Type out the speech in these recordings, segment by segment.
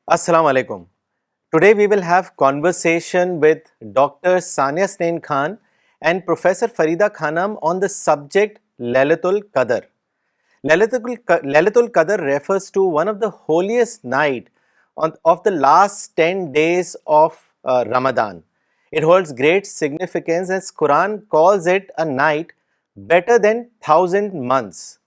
Assalamu alaikum. Today we will have conversation with Dr. Sania Snain Khan and Professor Farida Khanam on the subject Lailatul Qadr. Lailatul Qadr refers to one of the holiest night of the last 10 days of Ramadan. It holds great significance as Quran calls it a night better than 1,000 months.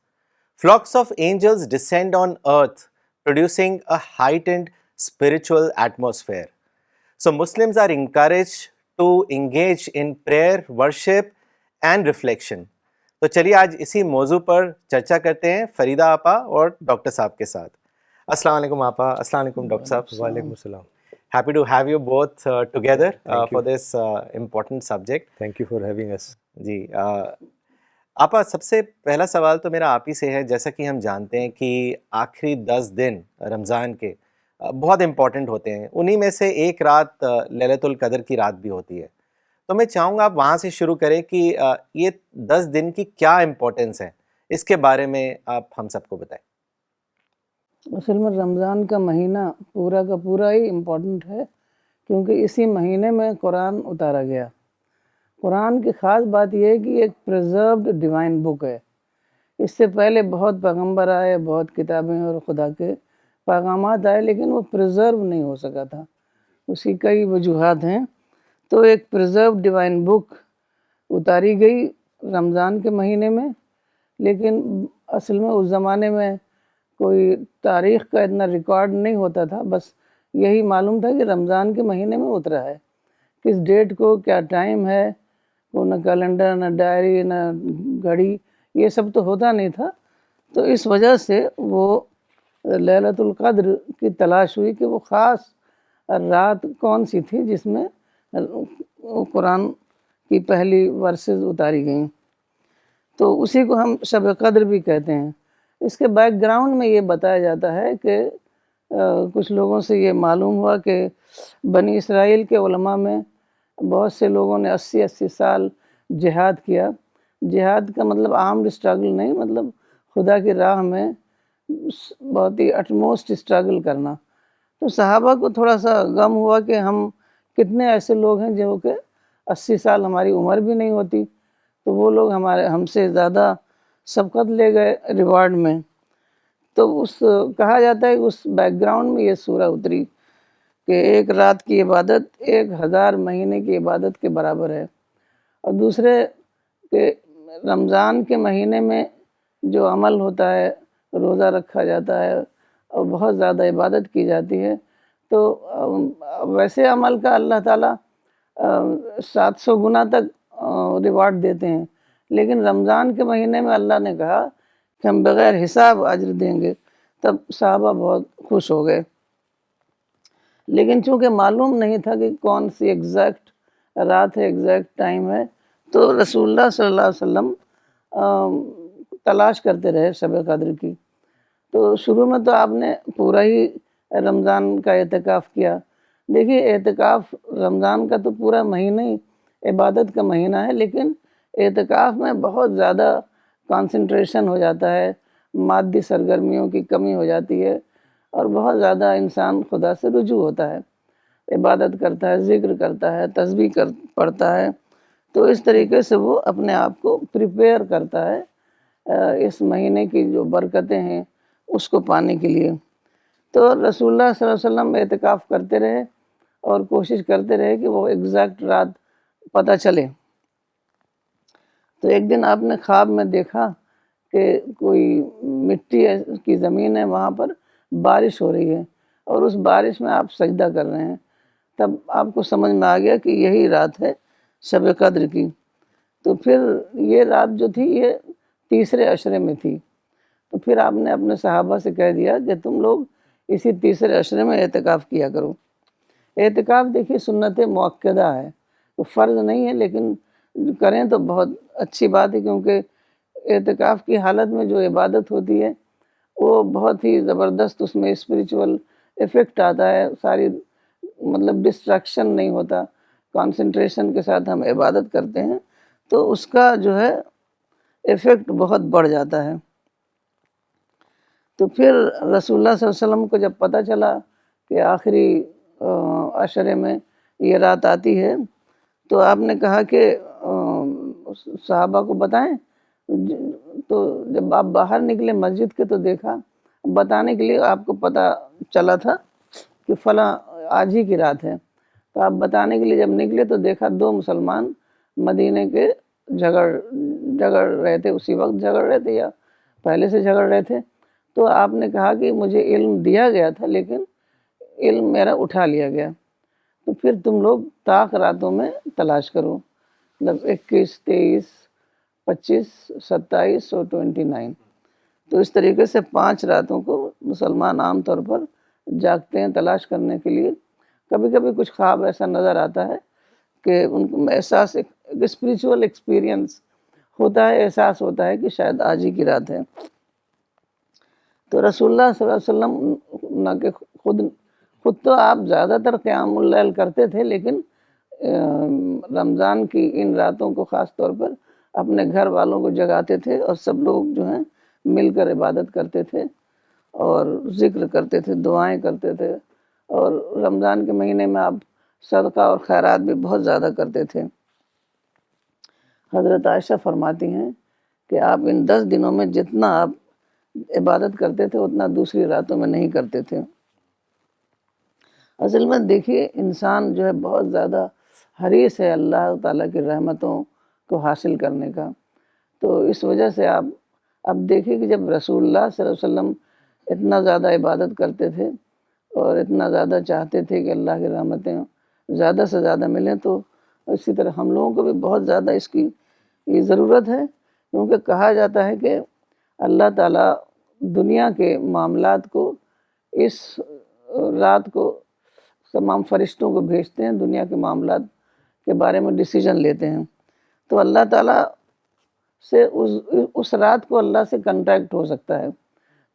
Flocks of angels descend on earth, producing a heightened spiritual atmosphere. So Muslims are encouraged to engage in prayer, worship and reflection. تو چلیے آج اسی موضوع پر چرچا کرتے ہیں فریدہ آپا اور ڈاکٹر صاحب کے ساتھ. السلام علیکم آپا. السلام علیکم ڈاکٹر صاحب. وعلیکم السلام. Happy to have you both together for this important subject. Thank you for having us. جی آپا, سب سے پہلا سوال تو میرا آپ ہی سے ہے. جیسا کہ ہم جانتے ہیں کہ آخری 10 دن رمضان کے بہت امپورٹنٹ ہوتے ہیں, انہی میں سے ایک رات لیلۃ القدر کی رات بھی ہوتی ہے. تو میں چاہوں گا آپ وہاں سے شروع کریں کہ یہ 10 دن کی کیا امپورٹنس ہے, اس کے بارے میں آپ ہم سب کو بتائیں. اصل میں رمضان کا مہینہ پورا کا پورا ہی امپورٹنٹ ہے, کیونکہ اسی مہینے میں قرآن اتارا گیا. قرآن کی خاص بات یہ ہے کہ یہ ایک پریزروڈ ڈیوائن بک ہے. اس سے پہلے بہت پیغمبر آئے, بہت کتابیں اور خدا کے پیغامات آئے, لیکن وہ پریزرو نہیں ہو سکا تھا. اس کی کئی وجوہات ہیں. تو ایک پریزروڈ ڈیوائن بک اتاری گئی رمضان کے مہینے میں, لیکن اصل میں اس زمانے میں کوئی تاریخ کا اتنا ریکارڈ نہیں ہوتا تھا. بس یہی معلوم تھا کہ رمضان کے مہینے میں اترا ہے. کس ڈیٹ کو, کیا ٹائم ہے, وہ نہ کیلنڈر, نہ ڈائری, نہ گھڑی, یہ سب تو ہوتا نہیں تھا. تو اس وجہ سے وہ لیلۃ القدر کی تلاش ہوئی کہ وہ خاص رات کون سی تھی جس میں قرآن کی پہلی ورسز اتاری گئیں. تو اسی کو ہم شب قدر بھی کہتے ہیں. اس کے بیک گراؤنڈ میں یہ بتایا جاتا ہے کہ کچھ لوگوں سے یہ معلوم ہوا کہ بنی اسرائیل کے علماء میں بہت سے لوگوں نے 80 سال جہاد کیا. جہاد کا مطلب عام اسٹرگل نہیں, مطلب خدا کی راہ میں بہت ہی اٹموسٹ اسٹرگل کرنا. تو صحابہ کو تھوڑا سا غم ہوا کہ ہم کتنے ایسے لوگ ہیں جو کہ 80 سال ہماری عمر بھی نہیں ہوتی, تو وہ لوگ ہم سے زیادہ سبقت لے گئے ریوارڈ میں. تو کہا جاتا ہے کہ اس بیک گراؤنڈ میں یہ سورہ اتری کہ ایک رات کی عبادت 1000 مہینے کی عبادت کے برابر ہے. اور دوسرے کہ رمضان کے مہینے میں جو عمل ہوتا ہے, روزہ رکھا جاتا ہے اور بہت زیادہ عبادت کی جاتی ہے, تو ویسے عمل کا اللہ تعالیٰ 700 گنا تک ریوارڈ دیتے ہیں. لیکن رمضان کے مہینے میں اللہ نے کہا کہ ہم بغیر حساب اجر دیں گے. تب صحابہ بہت خوش ہو گئے. لیکن چونکہ معلوم نہیں تھا کہ کون سی ایگزیکٹ رات ہے, ایگزیکٹ ٹائم ہے, تو رسول اللہ صلی اللہ علیہ وسلم تلاش کرتے رہے شب قدر کی. تو شروع میں تو آپ نے پورا ہی رمضان کا اعتکاف کیا. دیکھیے, اعتکاف رمضان کا تو پورا مہینہ ہی عبادت کا مہینہ ہے, لیکن اعتکاف میں بہت زیادہ کانسنٹریشن ہو جاتا ہے, مادی سرگرمیوں کی کمی ہو جاتی ہے, اور بہت زیادہ انسان خدا سے رجوع ہوتا ہے, عبادت کرتا ہے, ذکر کرتا ہے, تسبیح پڑھتا ہے. تو اس طریقے سے وہ اپنے آپ کو پریپیئر کرتا ہے اس مہینے کی جو برکتیں ہیں اس کو پانے کے لیے. تو رسول اللہ صلی اللہ علیہ وسلم اعتکاف کرتے رہے اور کوشش کرتے رہے کہ وہ ایگزیکٹ رات پتہ چلے. تو ایک دن آپ نے خواب میں دیکھا کہ کوئی مٹی کی زمین ہے, وہاں پر بارش ہو رہی ہے, اور اس بارش میں آپ سجدہ کر رہے ہیں. تب آپ کو سمجھ میں آ گیا کہ یہی رات ہے شب قدر کی. تو پھر یہ رات جو تھی یہ تیسرے عشرے میں تھی. تو پھر آپ نے اپنے صحابہ سے کہہ دیا کہ تم لوگ اسی تیسرے عشرے میں اعتکاف کیا کرو. اعتکاف دیکھیے سنت مؤکدہ ہے, تو فرض نہیں ہے, لیکن کریں تو بہت اچھی بات ہے, کیونکہ اعتکاف کی حالت میں جو عبادت ہوتی ہے وہ بہت ہی زبردست, اس میں اسپریچول ایفیکٹ آتا ہے. ساری مطلب ڈسٹریکشن نہیں ہوتا, کانسنٹریشن کے ساتھ ہم عبادت کرتے ہیں, تو اس کا جو ہے ایفیکٹ بہت بڑھ جاتا ہے. تو پھر رسول اللہ صلی اللہ علیہ وسلم کو جب پتہ چلا کہ آخری عشرے میں یہ رات آتی ہے، تو آپ نے کہا کہ صحابہ کو بتائیں، تو جب آپ باہر نکلے مسجد کے تو دیکھا، بتانے کے لیے آپ کو پتہ چلا تھا کہ فلاں آج ہی کی رات ہے، تو آپ بتانے کے لیے جب نکلے تو دیکھا 2 مسلمان مدینے کے جھگڑ رہے تھے، اسی وقت جھگڑ رہے تھے یا پہلے سے جھگڑ رہے تھے. تو آپ نے کہا کہ مجھے علم دیا گیا تھا لیکن علم میرا اٹھا لیا گیا، تو پھر تم لوگ طاق راتوں میں تلاش کرو، مطلب 21، 23، 25، 27 اور 29. تو اس طریقے سے 5 راتوں کو مسلمان عام طور پر جاگتے ہیں تلاش کرنے کے لیے. کبھی کبھی کچھ خواب ایسا نظر آتا ہے کہ ان کو احساس، ایک اسپریچول ایکسپیرینس ہوتا ہے، احساس ہوتا ہے کہ شاید آج ہی کی رات ہے. تو رسول اللہ صلی اللہ علیہ وسلم نہ کہ خود تو آپ زیادہ تر قیام اللیل کرتے تھے، لیکن رمضان کی ان راتوں کو خاص طور پر اپنے گھر والوں کو جگاتے تھے اور سب لوگ جو ہیں مل کر عبادت کرتے تھے اور ذکر کرتے تھے، دعائیں کرتے تھے، اور رمضان کے مہینے میں آپ صدقہ اور خیرات بھی بہت زیادہ کرتے تھے. حضرت عائشہ فرماتی ہیں کہ آپ ان 10 دنوں میں جتنا آپ عبادت کرتے تھے اتنا دوسری راتوں میں نہیں کرتے تھے. اصل میں دیکھیے انسان جو ہے بہت زیادہ حریص ہے اللہ تعالیٰ کی رحمتوں کو حاصل کرنے کا. تو اس وجہ سے آپ اب دیکھیے کہ جب رسول اللہ صلی اللہ علیہ وسلم اتنا زیادہ عبادت کرتے تھے اور اتنا زیادہ چاہتے تھے کہ اللہ کی رحمتیں زیادہ سے زیادہ ملیں، تو اسی طرح ہم لوگوں کو بھی بہت زیادہ اس کی یہ ضرورت ہے، کیونکہ کہا جاتا ہے کہ اللہ تعالیٰ دنیا کے معاملات کو اس رات کو تمام فرشتوں کو بھیجتے ہیں، دنیا کے معاملات کے بارے میں ڈیسیجن لیتے ہیں. تو اللہ تعالیٰ سے اس رات کو اللہ سے کنٹریکٹ ہو سکتا ہے.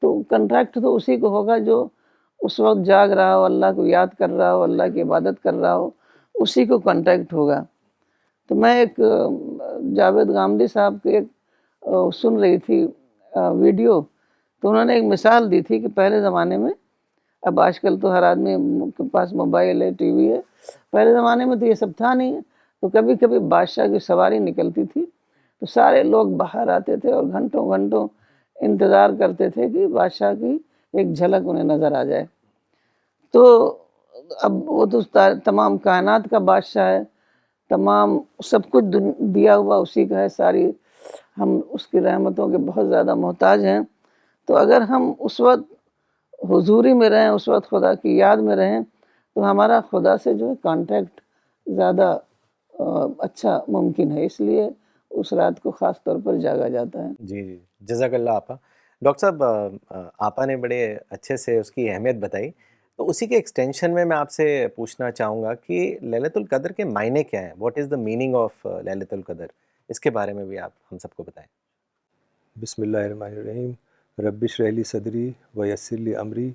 تو کنٹریکٹ تو اسی کو ہوگا جو اس وقت جاگ رہا ہو، اللہ کو یاد کر رہا ہو، اللہ کی عبادت کر رہا ہو، اسی کو کنٹریکٹ ہوگا. تو میں ایک جاوید غامدی صاحب کے ایک سن رہی تھی ویڈیو، تو انہوں نے ایک مثال دی تھی کہ پہلے زمانے میں، اب آج کل تو ہر آدمی کے پاس موبائل ہے، ٹی وی ہے، پہلے زمانے میں تو یہ سب تھا نہیں. تو کبھی کبھی بادشاہ کی سواری نکلتی تھی تو سارے لوگ باہر آتے تھے اور گھنٹوں گھنٹوں انتظار کرتے تھے کہ بادشاہ کی ایک جھلک انہیں نظر آ جائے. تو اب وہ تو تمام کائنات کا بادشاہ ہے، تمام سب کچھ دیا ہوا اسی کا ہے، ساری ہم اس کی رحمتوں کے بہت زیادہ محتاج ہیں. تو اگر ہم اس وقت حضوری میں رہیں، اس وقت خدا کی یاد میں رہیں، تو ہمارا خدا سے جو ہے کانٹیکٹ زیادہ اچھا ممکن ہے. اس لیے اس رات کو خاص طور پر جاگا جاتا ہے. جی جی، جزاک اللہ آپا. ڈاکٹر صاحب، آپا نے بڑے اچھے سے اس کی اہمیت بتائی، تو اسی کے ایکسٹینشن میں آپ سے پوچھنا چاہوں گا کہ لیلۃ القدر کے معنی کیا ہیں؟ What is the meaning of لیلۃ القدر؟ اس کے بارے میں بھی آپ ہم سب کو بتائیں. بسم اللہ الرحمن الرحیم. رب اشرح لی صدری ویسر لی امری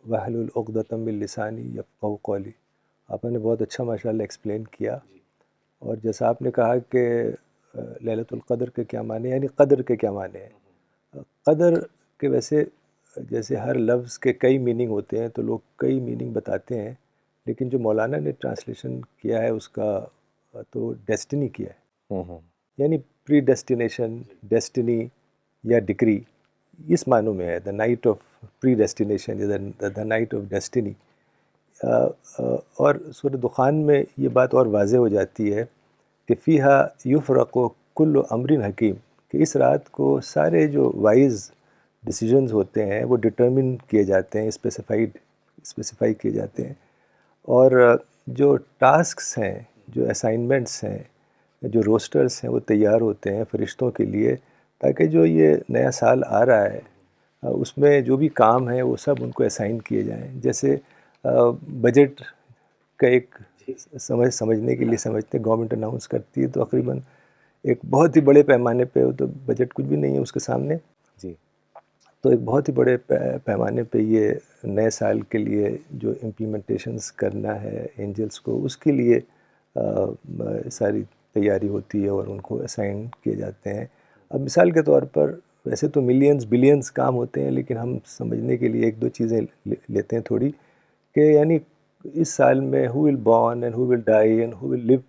واحلل عقدۃ من لسانی یفقہوا قولی. آپ نے بہت اچھا ماشاءاللہ ایکسپلین کیا، اور جیسا آپ نے کہا کہ لیلۃ القدر کے کیا معنی، یعنی قدر کے کیا معنی ہیں. قدر کے ویسے جیسے ہر لفظ کے کئی میننگ ہوتے ہیں، تو لوگ کئی میننگ بتاتے ہیں، لیکن جو مولانا نے ٹرانسلیشن کیا ہے اس کا تو ڈیسٹنی کیا ہے، یعنی پری ڈیسٹینیشن، ڈیسٹنی یا ڈگری، اس معنوں میں ہے. The night of predestination, the night of destiny. اور سورہ دخان میں یہ بات اور واضح ہو جاتی ہے کہ فیہا یفرق کل امر حکیم، کہ اس رات کو سارے جو وائز ڈیسیجنز ہوتے ہیں وہ ڈٹرمن کیے جاتے ہیں، اسپیسیفائی کیے جاتے ہیں. اور جو ٹاسکس ہیں، جو اسائنمنٹس ہیں، جو روسٹرز ہیں، وہ تیار ہوتے ہیں فرشتوں کے لیے، تاکہ جو یہ نیا سال آ رہا ہے اس میں جو بھی کام ہیں وہ سب ان کو اسائن کیے جائیں. جیسے بجٹ کا ایک سمجھنے کے لیے سمجھتے ہیں، گورنمنٹ اناؤنس کرتی ہے تو تقریباً ایک بہت ہی بڑے پیمانے پہ، تو بجٹ کچھ بھی نہیں ہے اس کے سامنے. جی، تو ایک بہت ہی بڑے پیمانے پہ یہ نئے سال کے لیے جو امپلیمنٹیشنز کرنا ہے اینجلس کو، اس کے لیے ساری تیاری ہوتی ہے اور ان کو اسائن کیے جاتے ہیں. اب مثال کے طور پر ویسے تو ملینز بلینز کام ہوتے ہیں، لیکن ہم سمجھنے کے لیے ایک دو چیزیں لیتے ہیں تھوڑی، کہ یعنی اس سال میں who will born and who will die and who will live,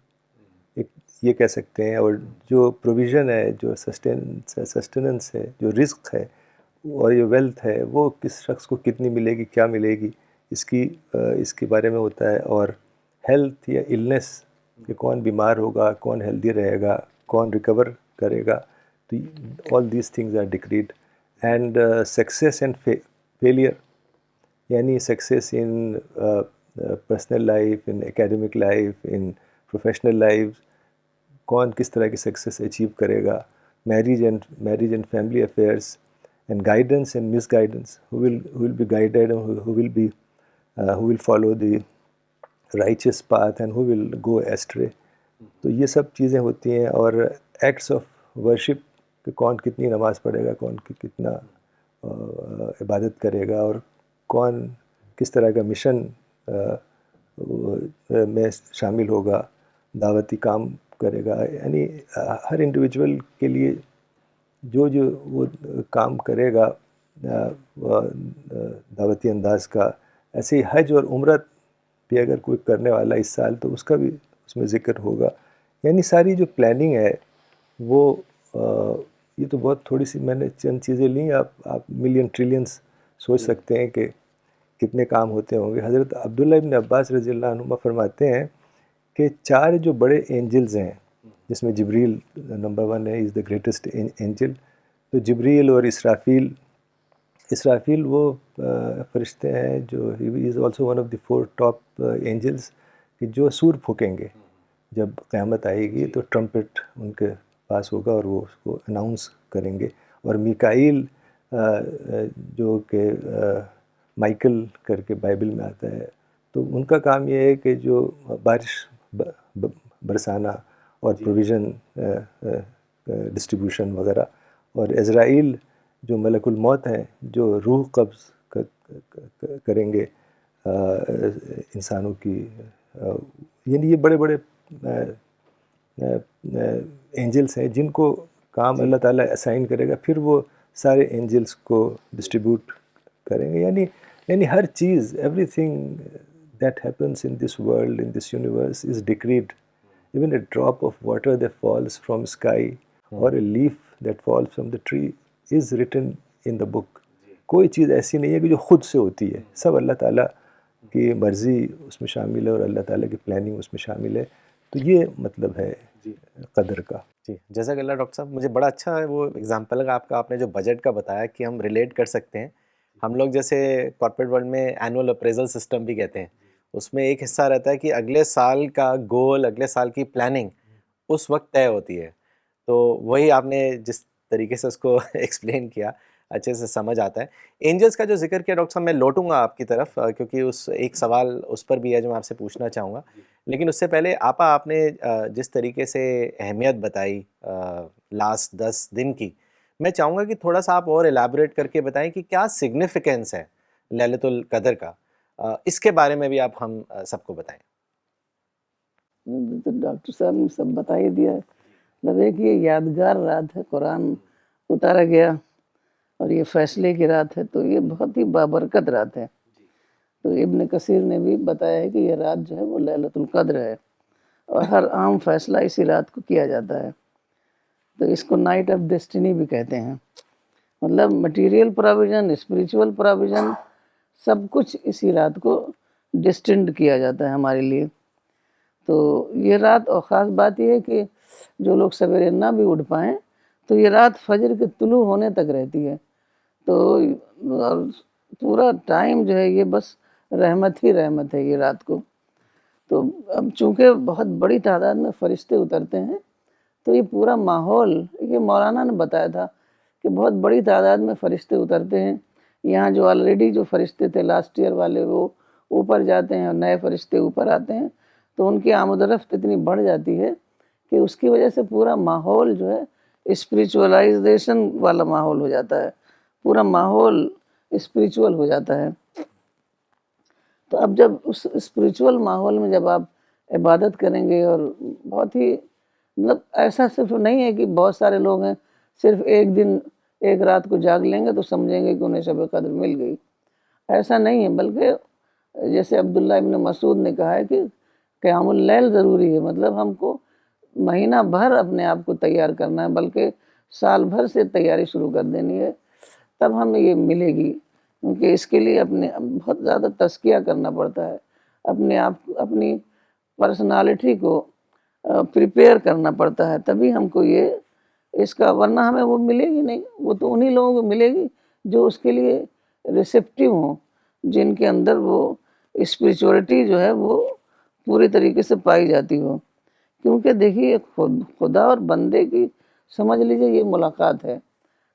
یہ کہہ سکتے ہیں. اور جو پروویژن ہے, جو سسٹیننس ہے, جو رزق ہے اور یہ ویلتھ ہے, وہ کس شخص کو کتنی ملے گی, کیا ملے گی, اس کے بارے میں ہوتا ہے. اور ہیلتھ یا النس, کہ کون بیمار ہوگا, کون ہیلدی رہے گا, کون ریکور کرے گا, تو all these things are decreed. And success and failure, یعنی success in personal life, in academic life, in professional life, کون کس طرح کی سکسیس اچیو کرے گا, marriage and family affairs, and guidance and misguidance, who will be guided and who will follow the righteous path and who will go astray. تو یہ سب چیزیں ہوتی ہیں. اور ایکٹس آف ورشپ, کہ کون کتنی نماز پڑھے گا, کون کتنا عبادت کرے گا, اور کون کس طرح کا مشن میں شامل ہوگا, دعوتی کام کرے گا. یعنی ہر انڈیویجول کے لیے جو وہ کام کرے گا دعوتی انداز کا, ایسے ہی حج اور عمرہ بھی اگر کوئی کرنے والا اس سال, تو اس کا بھی اس میں ذکر ہوگا. یعنی ساری جو پلاننگ ہے وہ یہ تو بہت تھوڑی سی میں نے چند چیزیں لیں, آپ ملین ٹریلینس سوچ سکتے ہیں کہ کتنے کام ہوتے ہوں گے. حضرت عبداللہ ابن عباس رضی اللہ عنہما فرماتے ہیں کہ 4 جو بڑے اینجلز ہیں, جس میں جبریل نمبر 1 ہے, از دا گریٹسٹ اینجل. تو جبریل اور اسرافیل وہ فرشتے ہیں جو is also one of the 4 top angels, کہ جو سور پھونکیں گے جب قیامت آئے گی, تو ٹرمپٹ ان کے پاس ہوگا اور وہ اس کو اناؤنس کریں گے. اور میکائیل جو کہ مائیکل کر کے بائبل میں آتا ہے, تو ان کا کام یہ ہے کہ جو بارش برسانا اور پروویژن ڈسٹریبیوشن وغیرہ. اور عزرائیل جو ملک الموت ہیں, جو روح قبض کریں گے انسانوں کی. یعنی یہ بڑے بڑے اینجلس ہیں جن کو کام اللہ تعالیٰ اسائن کرے گا, پھر وہ سارے اینجلس کو ڈسٹریبیوٹ کریں گے. یعنی ہر چیز, everything that happens in this world, in this universe, is decreed. Even a drop of water that falls from sky or a leaf that falls from the tree is written in the book. کوئی چیز ایسی نہیں ہے کہ جو خود سے ہوتی ہے, سب اللہ تعالیٰ کی مرضی اس میں شامل ہے اور اللہ تعالیٰ کی پلاننگ اس میں شامل ہے. تو یہ مطلب ہے قدر کا. جی جزاک اللہ ڈاکٹر صاحب. مجھے بڑا اچھا وہ اگزامپل لگا آپ نے جو بجٹ کا بتایا, کہ ہم ریلیٹ کر سکتے ہیں. ہم لوگ جیسے کارپوریٹ ورلڈ میں اینول اپریزل سسٹم بھی کہتے ہیں, اس میں ایک حصہ رہتا ہے کہ اگلے سال کا گول, اگلے سال کی پلاننگ اس وقت طے ہوتی ہے. تو وہی آپ نے جس طریقے سے اس کو ایکسپلین کیا, اچھے سے سمجھ آتا ہے. اینجلس کا جو ذکر کیا ڈاکٹر صاحب, میں لوٹوں گا آپ کی طرف, کیونکہ اس ایک سوال اس پر بھی ہے جو میں آپ سے پوچھنا چاہوں گا. لیکن اس سے پہلے آپ نے جس طریقے سے اہمیت بتائی لاسٹ 10 دن کی, میں چاہوں گا کہ تھوڑا سا آپ اور ایلیبوریٹ کر کے بتائیں کہ کیا سگنیفیکنس ہے لیلۃ القدر کا. اس کے بارے میں بھی آپ ہم سب کو بتائیں. تو ڈاکٹر صاحب نے سب بتا ہی دیا ہے. مطلب ایک یہ یادگار رات ہے, قرآن اتارا گیا, اور یہ فیصلے کی رات ہے, تو یہ بہت ہی بابرکت رات ہے. تو ابن کثیر نے بھی بتایا ہے کہ یہ رات جو ہے وہ لیلۃ القدر ہے, اور ہر عام فیصلہ اسی رات کو کیا جاتا ہے. تو اس کو نائٹ آف ڈیسٹینی بھی کہتے ہیں. مطلب مٹیریل پراویژن, اسپریچول پراویژن, سب کچھ اسی رات کو ڈسٹنڈ کیا جاتا ہے ہمارے لیے. تو یہ رات, اور خاص بات یہ ہے کہ جو لوگ سویرے نہ بھی اٹھ پائیں, تو یہ رات فجر کے طلوع ہونے تک رہتی ہے. تو پورا ٹائم جو ہے یہ بس رحمت ہی رحمت ہے یہ رات کو. تو اب چونکہ بہت بڑی تعداد میں فرشتے اترتے ہیں, تو یہ پورا ماحول, یہ مولانا نے بتایا تھا کہ بہت بڑی تعداد میں فرشتے اترتے ہیں. یہاں جو آلریڈی جو فرشتے تھے لاسٹ ایئر والے, وہ اوپر جاتے ہیں اور نئے فرشتے اوپر آتے ہیں. تو ان کی آمد و رفت اتنی بڑھ جاتی ہے کہ اس کی وجہ سے پورا ماحول جو ہے اسپریچولائزیشن والا ماحول ہو جاتا ہے, پورا ماحول اسپریچول ہو جاتا ہے. تو اب جب اس اسپریچول ماحول میں جب آپ عبادت کریں گے, اور بہت ہی مطلب ایسا صرف نہیں ہے کہ بہت سارے لوگ ہیں صرف ایک دن ایک رات کو جاگ لیں گے تو سمجھیں گے کہ انہیں شب قدر مل گئی, ایسا نہیں ہے. بلکہ جیسے عبداللہ ابن مسعود نے کہا ہے کہ قیام اللیل ضروری ہے، مطلب ہم کو مہینہ بھر اپنے آپ کو تیار کرنا ہے، بلکہ سال بھر سے تیاری شروع کر دینی ہے، تب ہمیں یہ ملے گی، کیونکہ اس کے لیے اپنے بہت زیادہ تزکیہ کرنا پڑتا ہے، اپنے آپ اپنی پرسنالٹی کو پریپیئر کرنا پڑتا ہے، تبھی ہم کو یہ اس کا، ورنہ ہمیں وہ ملے گی نہیں، وہ تو انہی لوگوں کو ملے گی جو اس کے لیے ریسیپٹیو ہوں، جن کے اندر وہ اسپریچولیٹی جو ہے وہ پوری طریقے سے پائی جاتی ہو، کیونکہ دیکھیے خدا اور بندے کی سمجھ لیجئے یہ ملاقات ہے،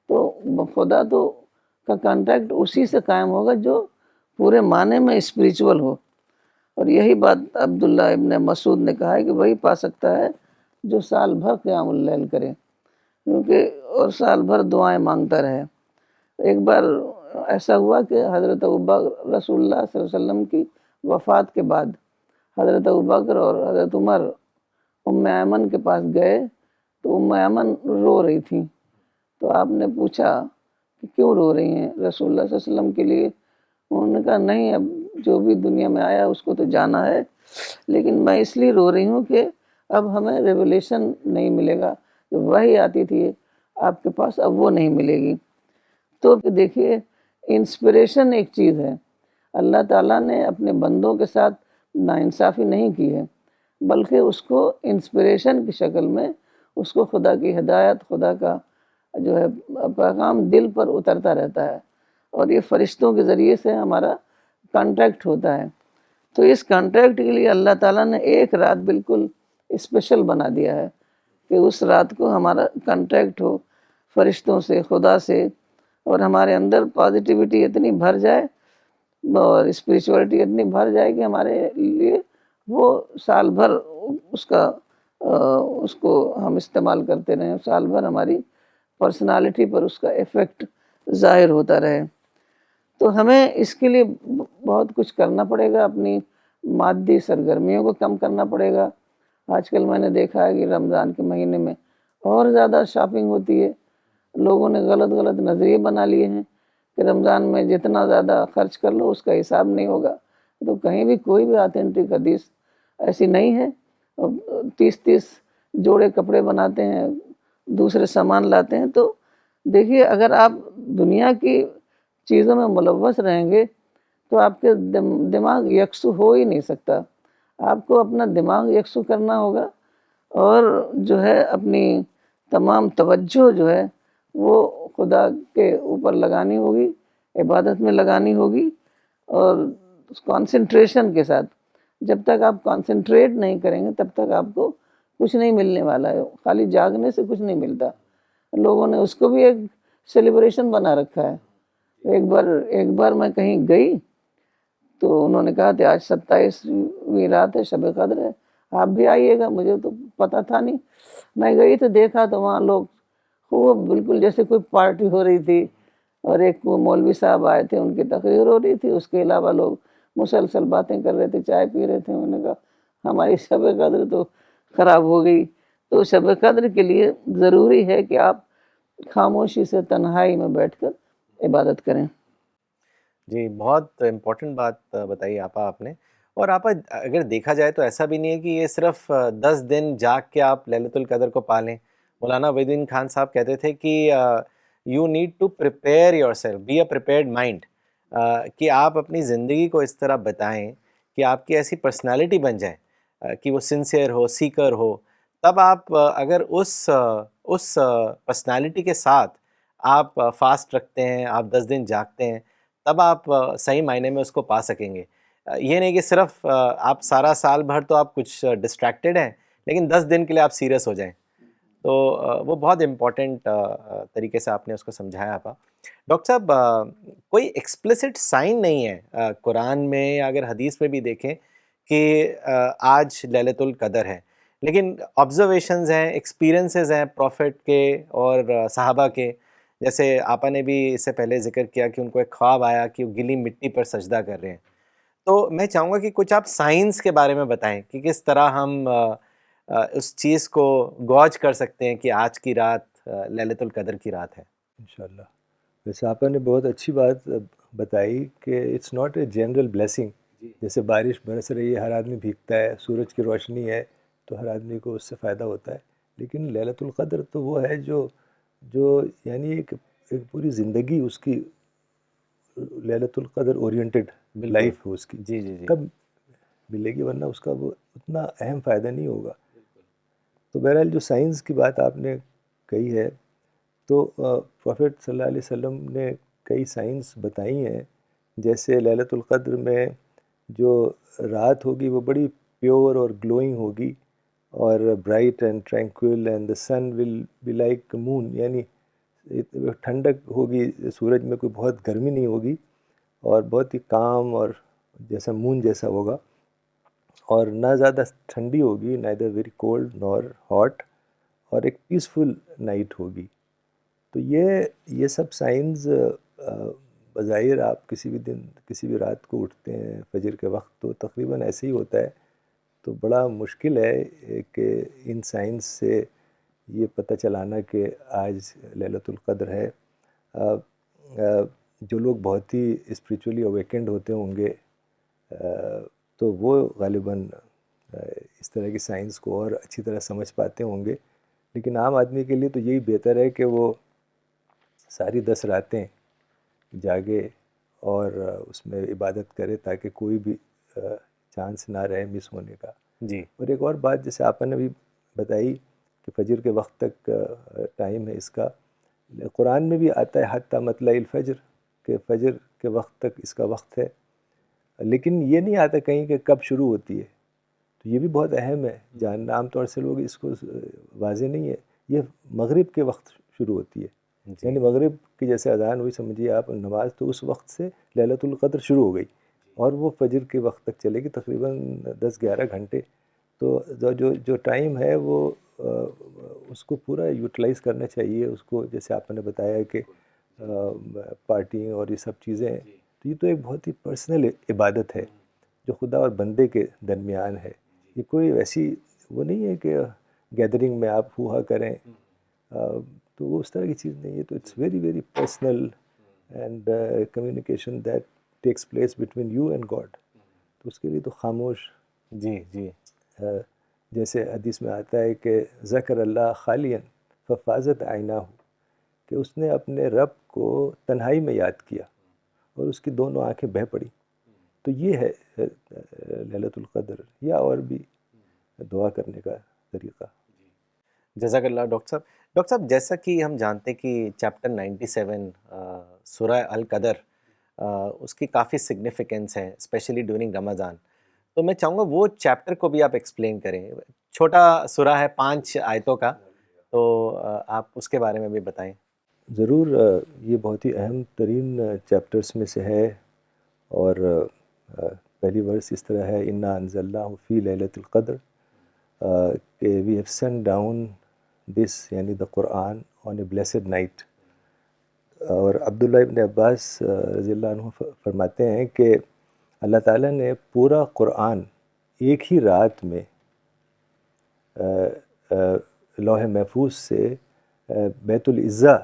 تو خدا تو کا کانٹیکٹ اسی سے قائم ہوگا جو پورے معنی میں اسپریچول ہو، اور یہی بات عبداللہ ابن مسعود نے کہا ہے کہ وہی پا سکتا ہے جو سال بھر قیام اللیل کرے، کیونکہ اور سال بھر دعائیں مانگتا رہے۔ ایک بار ایسا ہوا کہ حضرت ابوبکر رسول اللہ صلی اللہ علیہ وسلم کی وفات کے بعد حضرت ابوبکر اور حضرت عمر ام ایمن کے پاس گئے، تو ام ایمن رو رہی تھیں، تو آپ نے پوچھا کہ کیوں رو رہی ہیں رسول اللہ صلی اللہ علیہ وسلم کے لیے؟ انہوں نے کہا نہیں، اب جو بھی دنیا میں آیا اس کو تو جانا ہے، لیکن میں اس لیے رو رہی ہوں کہ اب ہمیں ریولیشن نہیں ملے گا، جو وحی آتی تھی آپ کے پاس اب وہ نہیں ملے گی۔ تو دیکھیے انسپریشن ایک چیز ہے، اللہ تعالیٰ نے اپنے بندوں کے ساتھ ناانصافی نہیں کی ہے، بلکہ اس کو انسپریشن کی شکل میں اس کو خدا کی ہدایت، خدا کا جو ہے پیغام دل پر اترتا رہتا ہے، اور یہ فرشتوں کے ذریعے سے ہمارا کانٹیکٹ ہوتا ہے۔ تو اس کانٹیکٹ کے لیے اللہ تعالیٰ نے ایک رات بالکل اسپیشل بنا دیا ہے کہ اس رات کو ہمارا کانٹیکٹ ہو فرشتوں سے، خدا سے، اور ہمارے اندر پازیٹیوٹی اتنی بھر جائے اور اسپریچولیٹی اتنی بھر جائے کہ ہمارے لیے وہ سال بھر اس کو ہم استعمال کرتے رہیں، سال بھر ہماری پرسنالٹی پر اس کا ایفیکٹ ظاہر ہوتا رہے۔ تو ہمیں اس کے لیے بہت کچھ کرنا پڑے گا، اپنی مادی سرگرمیوں کو کم کرنا پڑے گا۔ آج کل میں نے دیکھا ہے کہ رمضان کے مہینے میں اور زیادہ شاپنگ ہوتی ہے، لوگوں نے غلط نظریے بنا لیے ہیں کہ رمضان میں جتنا زیادہ خرچ کر لو اس کا حساب نہیں ہوگا، تو کہیں بھی کوئی بھی آتھینٹک حدیث ایسی نہیں ہے۔ 30 جوڑے کپڑے بناتے ہیں، دوسرے سامان لاتے ہیں، تو دیکھیے اگر آپ دنیا کی چیزوں میں ملوث رہیں گے تو آپ کے دماغ یکسو ہو ہی نہیں سکتا، آپ کو اپنا دماغ یکسو کرنا ہوگا، اور جو ہے اپنی تمام توجہ جو ہے وہ خدا کے اوپر لگانی ہوگی، عبادت میں لگانی ہوگی، اور کانسنٹریشن کے ساتھ۔ جب تک آپ کانسنٹریٹ نہیں کریں گے تب تک آپ کو کچھ نہیں ملنے والا ہے، خالی جاگنے سے کچھ نہیں ملتا۔ لوگوں نے اس کو بھی ایک سیلیبریشن بنا رکھا ہے۔ ایک بار میں کہیں گئی تو انہوں نے کہا کہ آج 27ویں رات ہے، شب قدر ہے، آپ بھی آئیے گا۔ مجھے تو پتہ تھا نہیں، میں گئی تو دیکھا تو وہاں لوگ خوب بالکل جیسے کوئی پارٹی ہو رہی تھی، اور ایک مولوی صاحب آئے تھے، ان کی تقریر ہو رہی تھی، اس کے علاوہ لوگ مسلسل باتیں کر رہے تھے، چائے پی رہے تھے۔ انہوں نے کہا ہماری شب قدر تو خراب ہو گئی۔ تو شب قدر کے لیے ضروری ہے کہ آپ خاموشی سے تنہائی میں بیٹھ کر عبادت کریں۔ جی، بہت امپورٹنٹ بات بتائی آپ نے، اور اگر دیکھا جائے تو ایسا بھی نہیں ہے کہ یہ صرف 10 دن جاگ کے آپ لیلۃ القدر کو پالیں۔ مولانا وحید الدین خان صاحب کہتے تھے کہ you need to prepare yourself, be a prepared mind, کہ آپ اپنی زندگی کو اس طرح بتائیں کہ آپ کی ایسی پرسنالٹی بن جائے کہ وہ سنسیئر ہو، سیکر ہو، تب آپ اگر اس پرسنالٹی کے ساتھ آپ فاسٹ رکھتے ہیں، آپ 10 دن جاگتے ہیں، تب آپ صحیح معنی میں اس کو پا سکیں گے۔ یہ نہیں کہ صرف آپ سارا سال بھر تو آپ کچھ ڈسٹریکٹڈ ہیں، لیکن 10 دن کے لیے آپ سیریس ہو جائیں، تو وہ بہت امپورٹنٹ طریقے سے آپ نے اس کو سمجھایا۔ آپ ڈاکٹر صاحب، کوئی ایکسپلسٹ سائن نہیں ہے قرآن میں یا اگر حدیث میں بھی دیکھیں کہ آج لیلۃ القدر ہے، لیکن آبزرویشنز ہیں، ایکسپیرینسز ہیں پروفٹ کے اور صحابہ کے، جیسے آپا نے بھی اس سے پہلے ذکر کیا کہ ان کو ایک خواب آیا کہ وہ گلی مٹی پر سجدہ کر رہے ہیں۔ تو میں چاہوں گا کہ کچھ آپ سائنس کے بارے میں بتائیں کہ کس طرح ہم اس چیز کو گوج کر سکتے ہیں کہ آج کی رات لیلۃ القدر کی رات ہے۔ انشاءاللہ۔ ویسے آپ نے بہت اچھی بات بتائی کہ it's not a general blessing, جیسے بارش برس رہی ہے، ہر آدمی بھیگتا ہے، سورج کی روشنی ہے تو ہر آدمی کو اس سے فائدہ ہوتا ہے، لیکن لیلۃ القدر تو وہ ہے جو یعنی ایک پوری زندگی اس کی لیلۃ القدر اورینٹڈ لائف ہو اس کی، جی جی جی تب ملے گی، ورنہ اس کا وہ اتنا اہم فائدہ نہیں ہوگا۔ تو بہرحال جو سائنس کی بات آپ نے کہی ہے، تو پروفیٹ صلی اللہ علیہ وسلم نے کئی سائنس بتائی ہیں، جیسے لیلۃ القدر میں جو رات ہوگی وہ بڑی پیور اور گلوئنگ ہوگی، اور bright and tranquil, and the sun will be like moon, یعنی ٹھنڈک ہوگی، سورج میں کوئی بہت گرمی نہیں ہوگی، اور بہت ہی کام اور جیسا مون جیسا ہوگا، اور نہ زیادہ ٹھنڈی ہوگی، نیدر ویری کولڈ نور ہاٹ، اور ایک پیسفل نائٹ ہوگی۔ تو یہ سب سائنس بظاہر آپ کسی بھی دن کسی بھی رات کو اٹھتے ہیں فجر کے وقت تو تقریباً ایسے ہی ہوتا ہے، تو بڑا مشکل ہے کہ ان سائنس سے یہ پتہ چلانا کہ آج لیلۃ القدر ہے۔ جو لوگ بہت ہی اسپریچولی اویکنڈ ہوتے ہوں گے تو وہ غالباً اس طرح کی سائنس کو اور اچھی طرح سمجھ پاتے ہوں گے، لیکن عام آدمی کے لیے تو یہی بہتر ہے کہ وہ ساری 10 راتیں جاگے اور اس میں عبادت کرے، تاکہ کوئی بھی چانس نہ رہے مس ہونے کا۔ جی اور ایک اور بات جیسے آپ نے بھی بتائی کہ فجر کے وقت تک ٹائم ہے اس کا، قرآن میں بھی آتا ہے حتی مطلع الفجر، کہ فجر کے وقت تک اس کا وقت ہے، لیکن یہ نہیں آتا کہیں کہ کب شروع ہوتی ہے، تو یہ بھی بہت اہم ہے جاننا۔ عام طور سے لوگ اس کو واضح نہیں ہے، یہ مغرب کے وقت شروع ہوتی ہے، یعنی مغرب کی جیسے اذان ہوئی سمجھیے آپ نماز، تو اس وقت سے لیلۃ القدر شروع ہو گئی، اور وہ فجر کے وقت تک چلے گی تقریباً 10-11 گھنٹے۔ تو جو ٹائم ہے وہ اس کو پورا یوٹیلائز کرنا چاہیے، اس کو جیسے آپ نے بتایا کہ پارٹی اور یہ سب چیزیں ہیں، تو یہ تو ایک بہت ہی پرسنل عبادت ہے جو خدا اور بندے کے درمیان ہے، یہ کوئی ویسی وہ نہیں ہے کہ گیدرنگ میں آپ ہوا کریں، تو وہ اس طرح کی چیز نہیں ہے، تو it's very very personal and communication that takes place between you and God, تو اس کے لیے تو خاموش، جی جی جیسے حدیث میں آتا ہے کہ ذکر اللہ خالین ففاضت عیناہ، کہ اس نے اپنے رب کو تنہائی میں یاد کیا اور اس کی دونوں آنکھیں بہہ پڑی، تو یہ ہے لیلۃ القدر، یا اور بھی دعا کرنے کا طریقہ۔ جزاک اللہ ڈاکٹر صاحب جیسا کہ ہم جانتے ہیں کہ چیپٹر 97 سورہ القدر اس کی کافی سگنیفیکنس ہے اسپیشلی ڈیورنگ رمضان، تو میں چاہوں گا وہ چیپٹر کو بھی آپ ایکسپلین کریں، چھوٹا سورہ ہے 5 آیتوں کا، تو آپ اس کے بارے میں بھی بتائیں۔ ضرور، یہ بہت ہی اہم ترین چیپٹرز میں سے ہے، اور پہلی ورس اس طرح ہے انا انزلناہ فی لیلۃ القدر، کہ we have send down this یعنی the Quran on a blessed night. اور عبداللہ ابن عباس رضی اللہ عنہ فرماتے ہیں کہ اللہ تعالیٰ نے پورا قرآن ایک ہی رات میں لوح محفوظ سے بیت العزہ،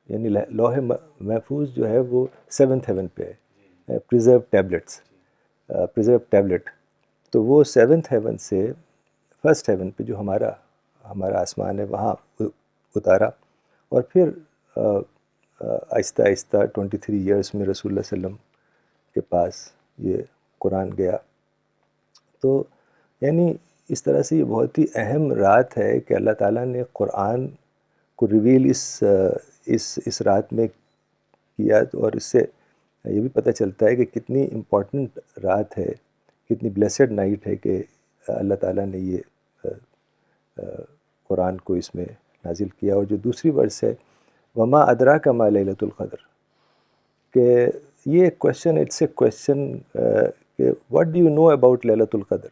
یعنی لوح محفوظ جو ہے وہ 7th ہیون پہ ہے، پریزرو ٹیبلٹ، تو وہ 7th ہیون سے 1st ہیون پہ جو ہمارا آسمان ہے وہاں اتارا، اور پھر آہستہ آہستہ 23 ایئرس میں رسول اللہ صلی اللہ علیہ وسلم کے پاس یہ قرآن گیا۔ تو یعنی اس طرح سے یہ بہت ہی اہم رات ہے کہ اللہ تعالیٰ نے قرآن کو ریویل اس رات میں کیا، اور اس سے یہ بھی پتہ چلتا ہے کہ کتنی امپورٹنٹ رات ہے، کتنی بلیسڈ نائٹ ہے کہ اللہ تعالیٰ نے یہ قرآن کو اس میں نازل کیا۔ اور جو دوسری ورس ہے وما ادراک ما لیلۃ القدر، کہ یہ کویشچن، اٹس اے کویشچن کہ what do you know about لیلۃ القدر،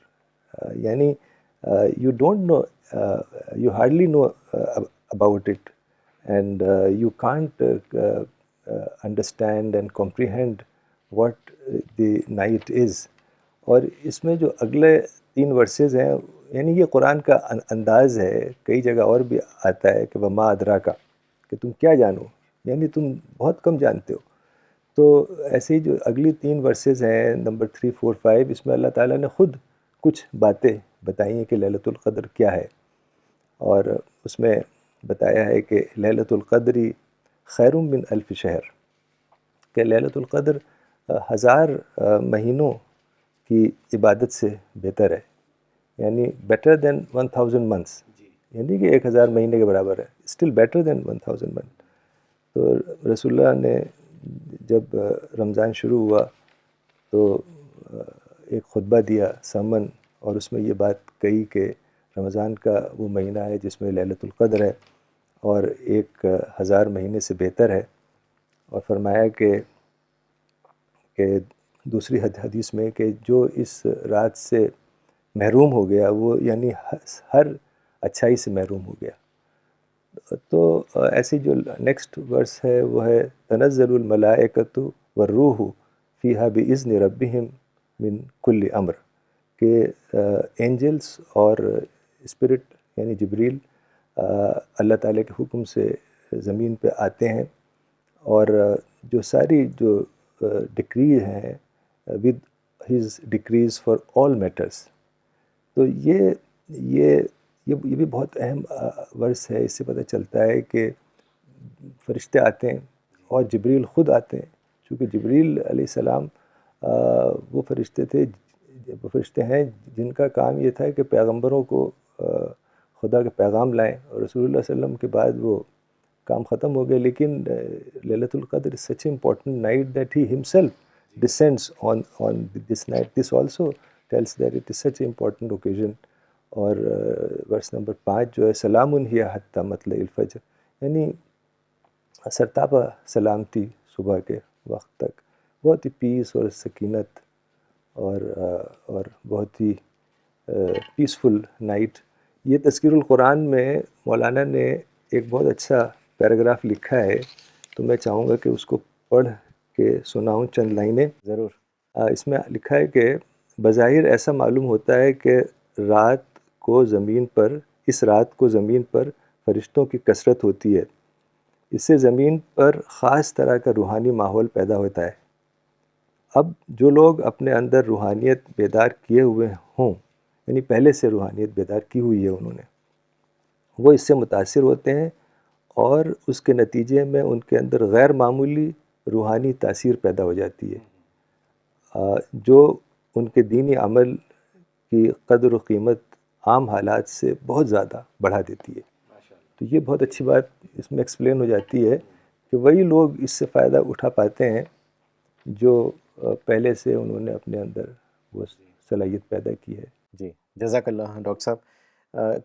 یعنی you don't know, you hardly know about it, and you can't understand and comprehend what the night is. اور اس میں جو اگلے 3 ورسز ہیں، یعنی یہ قرآن کا انداز ہے، کئی جگہ اور بھی آتا ہے کہ وما ادراکا، کہ تم کیا جانو، یعنی تم بہت کم جانتے ہو، تو ایسے ہی جو اگلی 3 ورسز ہیں نمبر 3 4 5 اس میں اللہ تعالیٰ نے خود کچھ باتیں بتائی ہیں کہ لیلۃ القدر کیا ہے، اور اس میں بتایا ہے کہ لیلۃ القدر خیر من الف شہر، کہ لیلۃ القدر 1000 مہینوں کی عبادت سے بہتر ہے، یعنی بیٹر دین 1000 منتھس، یعنی کہ 1000 مہینے کے برابر ہے، اسٹل بیٹر دین 1000 منتھ۔ تو رسول اللہ نے جب رمضان شروع ہوا تو ایک خطبہ دیا سمن، اور اس میں یہ بات کہی کہ رمضان کا وہ مہینہ ہے جس میں لیلۃ القدر ہے اور 1000 مہینے سے بہتر ہے، اور فرمایا کہ دوسری حدیث میں کہ جو اس رات سے محروم ہو گیا وہ یعنی ہر اچھائی سے محروم ہو گیا۔ تو ایسی جو نیکسٹ ورس ہے وہ ہے تنزل الملائکۃ والروح فیہا باذن ربہم من کل امر، کہ اینجلس اور اسپرٹ یعنی جبریل اللہ تعالیٰ کے حکم سے زمین پہ آتے ہیں، اور جو ساری جو ڈکری ہیں with his decrees for all matters. تو یہ بھی بہت اہم ورس ہے، اس سے پتہ چلتا ہے کہ فرشتے آتے ہیں اور جبریل خود آتے ہیں، چونکہ جبریل علیہ السلام وہ فرشتے ہیں جن کا کام یہ تھا کہ پیغمبروں کو خدا کے پیغام لائیں، اور رسول اللہ صلی اللہ علیہ وسلم کے بعد وہ کام ختم ہو گئے، لیکن لیلۃ القدر is such an important night that he himself descends on this night. This also tells that it is such an important occasion. اور ورس نمبر 5 جو ہے سلام ہی حتی مطلع الفجر، یعنی سرتاپا سلامتی صبح کے وقت تک، بہت ہی پیس اور سکینت اور بہت ہی پیسفل نائٹ۔ یہ تذکیر القرآن میں مولانا نے ایک بہت اچھا پیراگراف لکھا ہے، تو میں چاہوں گا کہ اس کو پڑھ کے سناؤں چند لائنیں۔ ضرور۔ اس میں لکھا ہے کہ بظاہر ایسا معلوم ہوتا ہے کہ اس رات کو زمین پر فرشتوں کی کثرت ہوتی ہے، اس سے زمین پر خاص طرح کا روحانی ماحول پیدا ہوتا ہے۔ اب جو لوگ اپنے اندر روحانیت بیدار کیے ہوئے ہوں، یعنی پہلے سے روحانیت بیدار کی ہوئی ہے انہوں نے، وہ اس سے متاثر ہوتے ہیں، اور اس کے نتیجے میں ان کے اندر غیر معمولی روحانی تاثیر پیدا ہو جاتی ہے، جو ان کے دینی عمل کی قدر و قیمت عام حالات سے بہت زیادہ بڑھا دیتی ہے۔ تو یہ بہت اچھی بات اس میں ایکسپلین ہو جاتی ہے کہ وہی لوگ اس سے فائدہ اٹھا پاتے ہیں جو پہلے سے انہوں نے اپنے اندر وہ صلاحیت پیدا کی ہے۔ جی جزاک اللہ ڈاکٹر صاحب۔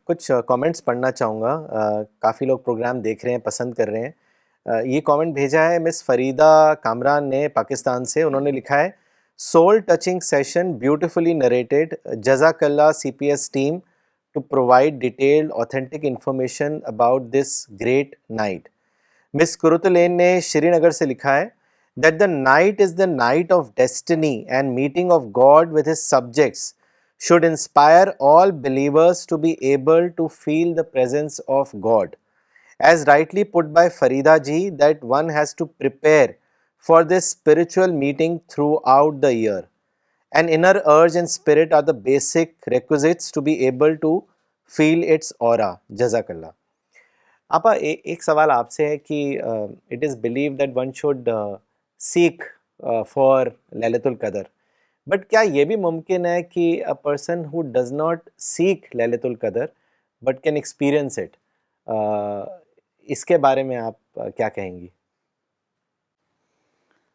کچھ کامنٹس پڑھنا چاہوں گا، کافی لوگ پروگرام دیکھ رہے ہیں، پسند کر رہے ہیں۔ یہ کامنٹ بھیجا ہے مس فریدہ کامران نے پاکستان سے، انہوں نے لکھا ہے soul touching session beautifully narrated, جزاک اللہ C P S team to provide detailed authentic information about this great night. Miss کرتلین نے شری نگر سے لکھا ہے that the night is the night of destiny and meeting of God with his subjects should inspire all believers to be able to feel the presence of God. As rightly put by Farida ji, that one has to prepare for this spiritual meeting throughout the year. An inner urge and spirit are the basic requisites to be able to feel its aura. Jazakallah. آپا ایک سوال آپ سے ہے کہ it is believed that one should seek for لیلۃ القدر، but کیا یہ بھی ممکن ہے کہ a person who does not seek لیلۃ القدر but can experience it، اس کے بارے میں آپ کیا کہیں گی؟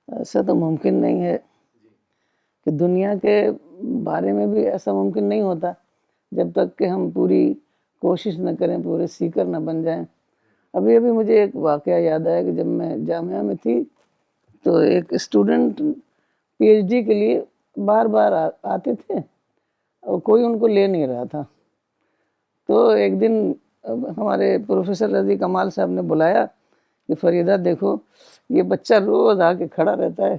ایسا تو ممکن نہیں ہے کہ دنیا کے بارے میں بھی ایسا ممکن نہیں ہوتا جب تک کہ ہم پوری کوشش نہ کریں، پورے سیکر نہ بن جائیں۔ ابھی مجھے ایک واقعہ یاد آیا کہ جب میں جامعہ میں تھی تو ایک اسٹوڈنٹ پی ایچ ڈی کے لیے بار بار آتے تھے اور کوئی ان کو لے نہیں رہا تھا۔ تو ایک دن ہمارے پروفیسر رضی کمال صاحب نے بلایا کہ فریدہ دیکھو یہ بچہ روز آ کے کھڑا رہتا ہے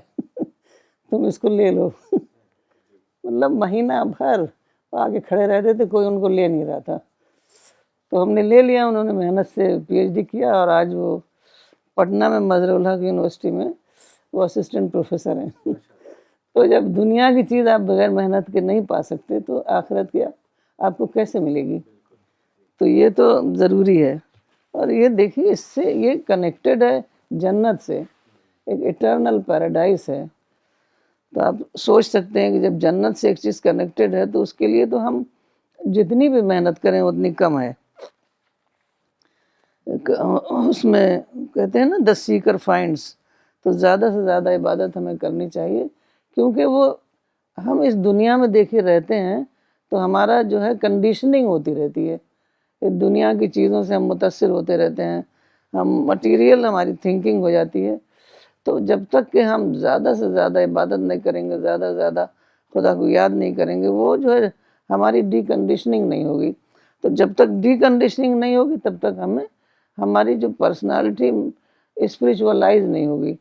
تم اس کو لے لو۔ مطلب مہینہ بھر آ کے کھڑے رہتے تھے، کوئی ان کو لے نہیں رہا تھا۔ تو ہم نے لے لیا، انہوں نے محنت سے پی ایچ ڈی کیا، اور آج وہ پٹنہ میں مظہر الحق یونیورسٹی میں وہ اسسٹنٹ پروفیسر ہیں تو جب دنیا کی چیز آپ بغیر محنت کے نہیں پا سکتے تو آخرت کیا آپ کو کیسے ملے گی؟ تو یہ تو ضروری ہے. اور یہ دیکھیے اس سے یہ کنیکٹڈ ہے جنت سے، ایک ایٹرنل پیراڈائز ہے. تو آپ سوچ سکتے ہیں کہ جب جنت سے ایک چیز کنیکٹڈ ہے تو اس کے لیے تو ہم جتنی بھی محنت کریں اتنی کم ہے. اس میں کہتے ہیں نا the seeker finds، تو زیادہ سے زیادہ عبادت ہمیں کرنی چاہیے، کیونکہ وہ ہم اس دنیا میں دیکھے رہتے ہیں تو ہمارا جو ہے کنڈیشننگ ہوتی رہتی ہے، دنیا کی چیزوں سے ہم متاثر ہوتے رہتے ہیں، ہم مٹیریل ہماری تھنکنگ ہو جاتی ہے. تو جب تک کہ ہم زیادہ سے زیادہ عبادت نہیں کریں گے، زیادہ سے زیادہ خدا کو یاد نہیں کریں گے، وہ جو ہے ہماری ڈی کنڈیشننگ نہیں ہوگی. تو جب تک ڈی کنڈیشننگ نہیں ہوگی تب تک ہماری جو پرسنالٹی اسپریچولائز نہیں ہوگی.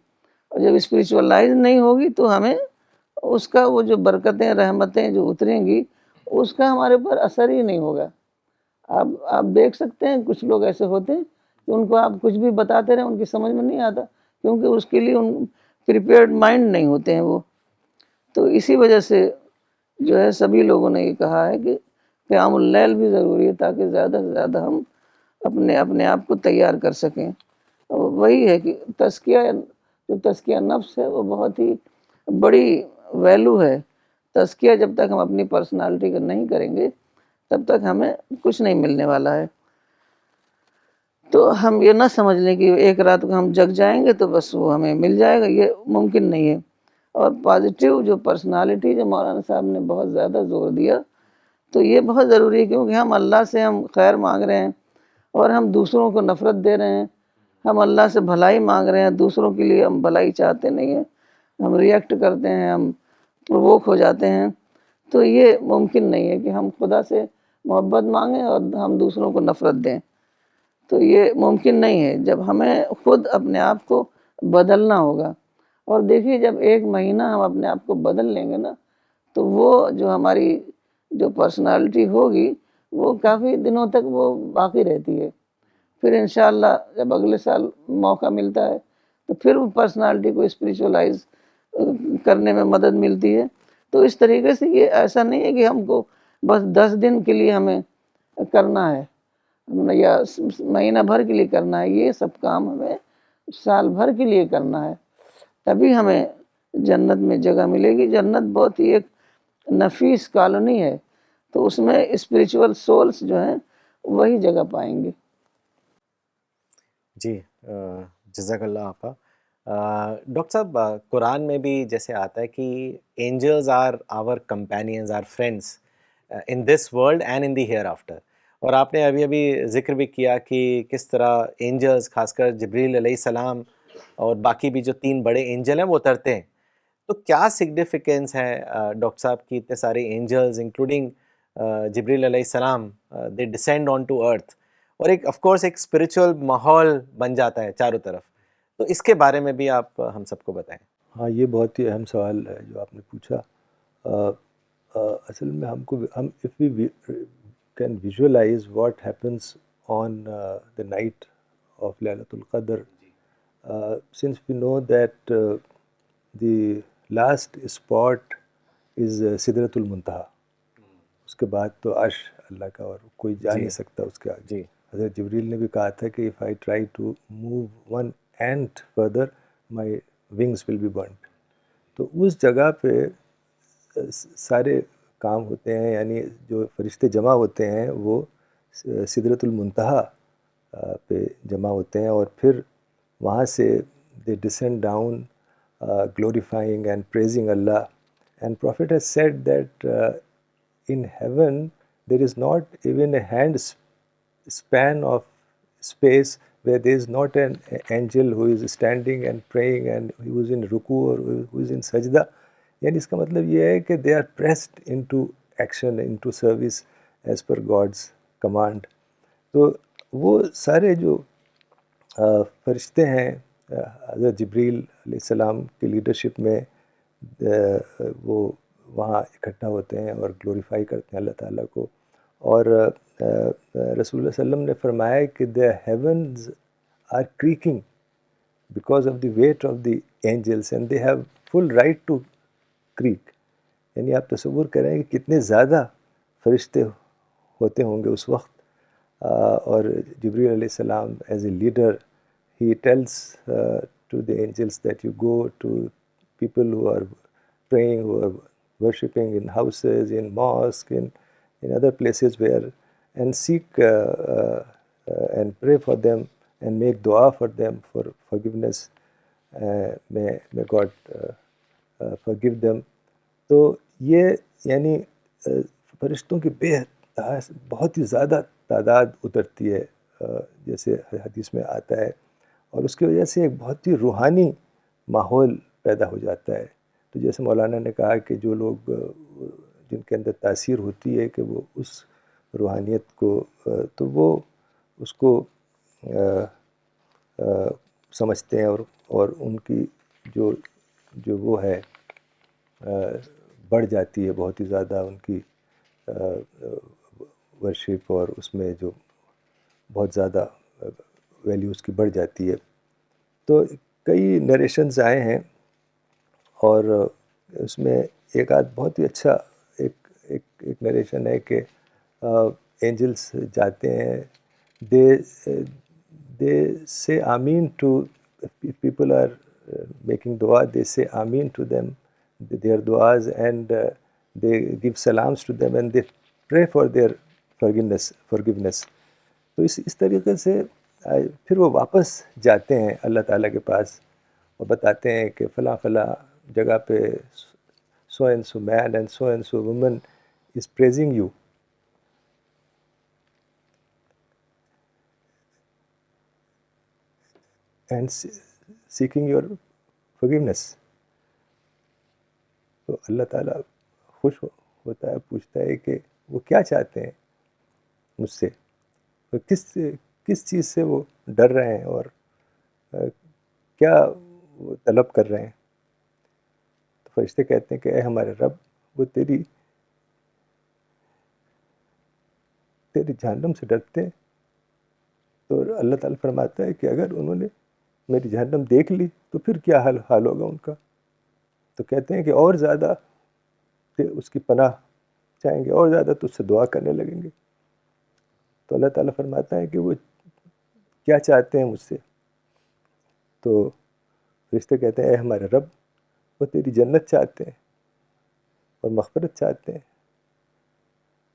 اور جب اسپریچولائز نہیں ہوگی تو ہمیں اس کا وہ جو برکتیں رحمتیں جو اتریں گی اس کا ہمارے پر اثر ہی نہیں ہوگا. آپ دیکھ سکتے ہیں کچھ لوگ ایسے ہوتے ہیں کہ ان کو آپ کچھ بھی بتاتے رہیں ان کی سمجھ میں نہیں آتا، کیونکہ اس کے لیے ان پریپیئرڈ مائنڈ نہیں ہوتے ہیں وہ. تو اسی وجہ سے جو ہے سبھی لوگوں نے یہ کہا ہے کہ قیام اللیل بھی ضروری ہے تاکہ زیادہ سے زیادہ ہم اپنے آپ کو تیار کر سکیں. وہی ہے کہ تزکیہ نفس ہے وہ بہت ہی بڑی ویلو ہے. تزکیہ جب تک ہم اپنی پرسنالٹی کا نہیں کریں گے تب تک ہمیں کچھ نہیں ملنے والا ہے. تو ہم یہ نہ سمجھ لیں کہ ایک رات کو ہم جگ جائیں گے تو بس وہ ہمیں مل جائے گا، یہ ممکن نہیں ہے. اور پازیٹیو جو پرسنالٹی جو مولانا صاحب نے بہت زیادہ زور دیا، تو یہ بہت ضروری ہے، کیونکہ ہم اللہ سے ہم خیر مانگ رہے ہیں اور ہم دوسروں کو نفرت دے رہے ہیں. ہم اللہ سے بھلائی مانگ رہے ہیں، دوسروں کے لیے ہم بھلائی چاہتے نہیں ہیں، ہم ریئیکٹ کرتے ہیں، ہم پرووک ہو جاتے ہیں. تو یہ ممکن نہیں ہے کہ ہم خدا سے محبت مانگیں اور ہم دوسروں کو نفرت دیں. تو یہ ممکن نہیں ہے. جب ہمیں خود اپنے آپ کو بدلنا ہوگا، اور دیکھیے جب ایک مہینہ ہم اپنے آپ کو بدل لیں گے نا تو وہ جو ہماری جو پرسنالٹی ہوگی وہ کافی دنوں تک وہ باقی رہتی ہے. پھر انشاءاللہ جب اگلے سال موقع ملتا ہے تو پھر وہ پرسنالٹی کو اسپریچولائز کرنے میں مدد ملتی ہے. تو اس طریقے سے یہ ایسا نہیں ہے کہ ہم کو بس 10 دن کے لیے ہمیں کرنا ہے یا مہینہ بھر کے لیے کرنا ہے. یہ سب کام ہمیں سال بھر کے لیے کرنا ہے، تبھی ہمیں جنت میں جگہ ملے گی. جنت بہت ہی ایک نفیس کالونی ہے، تو اس میں اسپریچول سولز جو ہیں وہی جگہ پائیں گے. جی جزاک اللہ آپا. ڈاکٹر صاحب قرآن میں بھی جیسے آتا ہے کہ angels are our companions, are friends in this world and in the hereafter. اور آپ نے ابھی ذکر بھی کیا کہ کس طرح اینجلز خاص کر جبریل علیہ السلام اور باقی بھی جو 3 بڑے اینجل ہیں وہ اترتے ہیں. تو کیا سگنیفیکنس ہے ڈاکٹر صاحب کی اتنے سارے اینجلز انکلوڈنگ جبریل علیہ السلام دے ڈسینڈ آن ٹو ارتھ، اور ایک آف کورس ایک اسپریچول ماحول بن جاتا ہے چاروں طرف. تو اس کے بارے میں بھی آپ ہم سب کو بتائیں. ہاں یہ بہت ہی اہم سوال ہے جو آپ نے پوچھا. اصل میں ہم if we can visualize what happens on the night of Laylatul Qadr, since we know that the last spot is Sidratul Muntaha. اس کے بعد تو عرش اللہ کا اور کوئی جا نہیں سکتا اس کے آگے. جی حضرت جبریل نے بھی کہا تھا کہ if I try to move one ant further my wings will be burnt. تو اس جگہ پہ سارے کام ہوتے ہیں، یعنی جو فرشتے جمع ہوتے ہیں وہ سدرۃ المنتہا پہ جمع ہوتے ہیں، اور پھر وہاں سے they descend down glorifying and praising Allah. And Prophet has said that in heaven there is not even a hand span of space where there is not an angel who is standing and praying and who is in ruku or who is in sajda. یعنی اس کا مطلب یہ ہے کہ they are pressed into action, into service as per God's command. تو وہ سارے جو فرشتے ہیں حضرت جبریل علیہ السلام کی لیڈرشپ میں وہ وہاں اکٹھا ہوتے ہیں اور گلوریفائی کرتے ہیں اللہ تعالیٰ کو. اور رسول اللہ صلی اللہ علیہ وسلم نے فرمایا کہ the heavens are creaking because of the weight of the angels and they have full right to creak. یعنی آپ تصور کریں کہ کتنے زیادہ فرشتے ہوتے ہوں گے اس وقت. اور جبریل علیہ السلام as a leader he tells to the angels that you go to people who are praying, who are worshipping in houses, in mosques, in other places where, and seek and pray for them and make dua for them for forgiveness. May God forgive them. تو یہ یعنی فرشتوں کی بہت ہی زیادہ تعداد اترتی ہے جیسے حدیث میں آتا ہے, اور اس کی وجہ سے ایک بہت ہی روحانی ماحول پیدا ہو جاتا ہے. تو جیسے مولانا نے کہا کہ جو لوگ جن کے اندر تاثیر ہوتی ہے کہ وہ اس روحانیت کو تو وہ اس کو سمجھتے ہیں, اور ان کی جو وہ ہے بڑھ جاتی ہے بہت ہی زیادہ ان کی ورشپ, اور اس میں جو بہت زیادہ ویلیوز کی بڑھ جاتی ہے. تو کئی نریشنز آئے ہیں, اور اس میں ایک آدھ بہت ہی اچھا ایک نریشن ہے کہ اینجلس جاتے ہیں, دے say amen to people are making دعا, they say amen to them their du'as, and they give salams to them and they pray for their forgiveness. تو اس طریقے سے پھر وہ واپس جاتے ہیں اللہ تعالیٰ کے پاس اور بتاتے ہیں کہ فلاں فلاں جگہ پہ so and so man and so woman is praising you. And seeking your forgiveness. تو اللہ تعالیٰ خوش ہوتا ہے, پوچھتا ہے کہ وہ کیا چاہتے ہیں مجھ سے, کس چیز سے وہ ڈر رہے ہیں اور کیا وہ طلب کر رہے ہیں. تو فرشتے کہتے ہیں کہ اے ہمارے رب, وہ تیری جہنم سے ڈرتے ہیں. تو اللہ تعالیٰ فرماتا ہے کہ اگر انہوں نے میری جہنم دیکھ لی تو پھر کیا حال ہوگا ان کا. تو کہتے ہیں کہ اور زیادہ اس کی پناہ چاہیں گے, اور زیادہ تجھ سے دعا کرنے لگیں گے. تو اللہ تعالیٰ فرماتا ہے کہ وہ کیا چاہتے ہیں مجھ سے. تو فرشتے کہتے ہیں اے ہمارے رب, وہ تیری جنت چاہتے ہیں اور مغفرت چاہتے ہیں.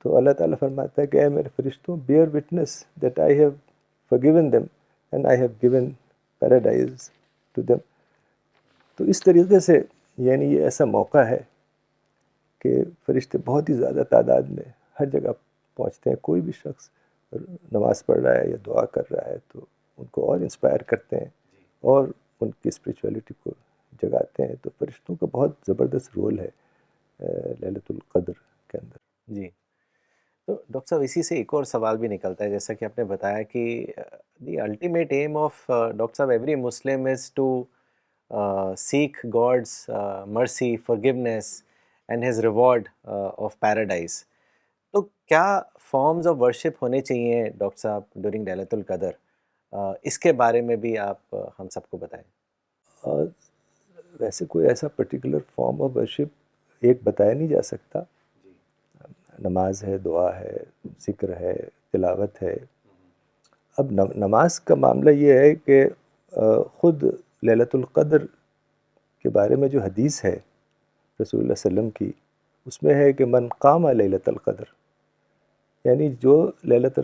تو اللہ تعالیٰ فرماتا ہے کہ اے میرے فرشتوں, bear witness that I have forgiven them and I have given paradise to them. تو اس طریقے سے یعنی یہ ایسا موقع ہے کہ فرشتے بہت ہی زیادہ تعداد میں ہر جگہ پہنچتے ہیں. کوئی بھی شخص نماز پڑھ رہا ہے یا دعا کر رہا ہے تو ان کو اور انسپائر کرتے ہیں اور ان کی اسپریچولیٹی کو جگاتے ہیں. تو فرشتوں کا بہت زبردست رول ہے لیلۃ القدر کے اندر. جی, تو ڈاکٹر صاحب اسی سے ایک اور سوال بھی نکلتا ہے, جیسا کہ آپ نے بتایا کہ the ultimate aim of doctor صاحب every Muslim is to seek God's mercy, forgiveness and his reward of paradise. تو کیا فارمز آف ورشپ ہونے چاہیے ڈاکٹر صاحب ڈیورنگ لیلۃ القدر, اس کے بارے میں بھی آپ ہم سب کو بتائیں. ویسے کوئی ایسا پرٹیکولر فارم آف ورشپ ایک بتایا نہیں جا سکتا. نماز ہے, دعا ہے, ذکر ہے, تلاوت ہے. اب نماز کا معاملہ یہ ہے کہ خود لیلۃ القدر کے بارے میں جو حدیث ہے رسول اللہ صلی اللہ علیہ وسلم کی, اس میں ہے کہ من قام لیلۃ القدر, یعنی جو لیلۃ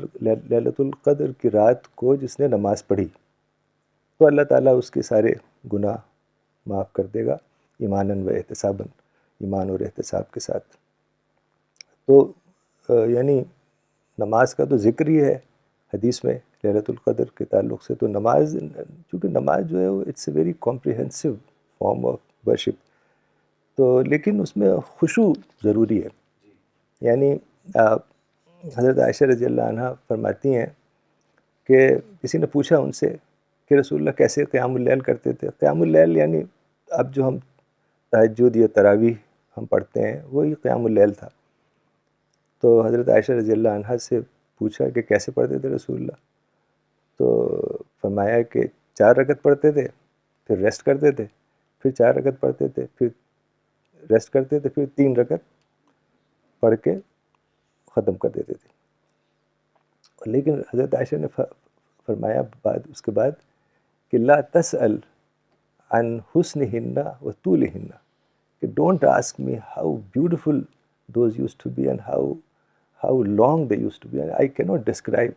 القدر کی رات کو جس نے نماز پڑھی تو اللہ تعالیٰ اس کے سارے گناہ معاف کر دے گا, ایماناً و احتساباً, ایمان اور احتساب کے ساتھ. تو یعنی نماز کا تو ذکر ہی ہے حدیث میں لیلۃ القدر کے تعلق سے. تو نماز, چونکہ نماز جو ہے وہ it's a very comprehensive form of worship, تو لیکن اس میں خشوع ضروری ہے. یعنی حضرت عائشہ رضی اللہ عنہ فرماتی ہیں کہ کسی نے پوچھا ان سے کہ رسول اللہ کیسے قیام اللیل کرتے تھے. قیام اللیل یعنی اب جو ہم تہجد یا تراویح ہم پڑھتے ہیں وہی قیام اللیل تھا. تو حضرت عائشہ رضی اللہ عنہ سے پوچھا کہ کیسے پڑھتے تھے رسول اللہ, تو فرمایا کہ 4 رکعت پڑھتے تھے, پھر ریسٹ کرتے تھے, پھر 4 رکعت پڑھتے تھے، پھر ریسٹ کرتے تھے، پھر 3 رکعت پڑھ کے ختم کر دیتے تھے. لیکن حضرت عائشہ نے فرمایا اس کے بعد کہ لا تسأل عن حسنہن و طولہن، کہ don't ask me how beautiful those used to be and how long they used to be. I cannot describe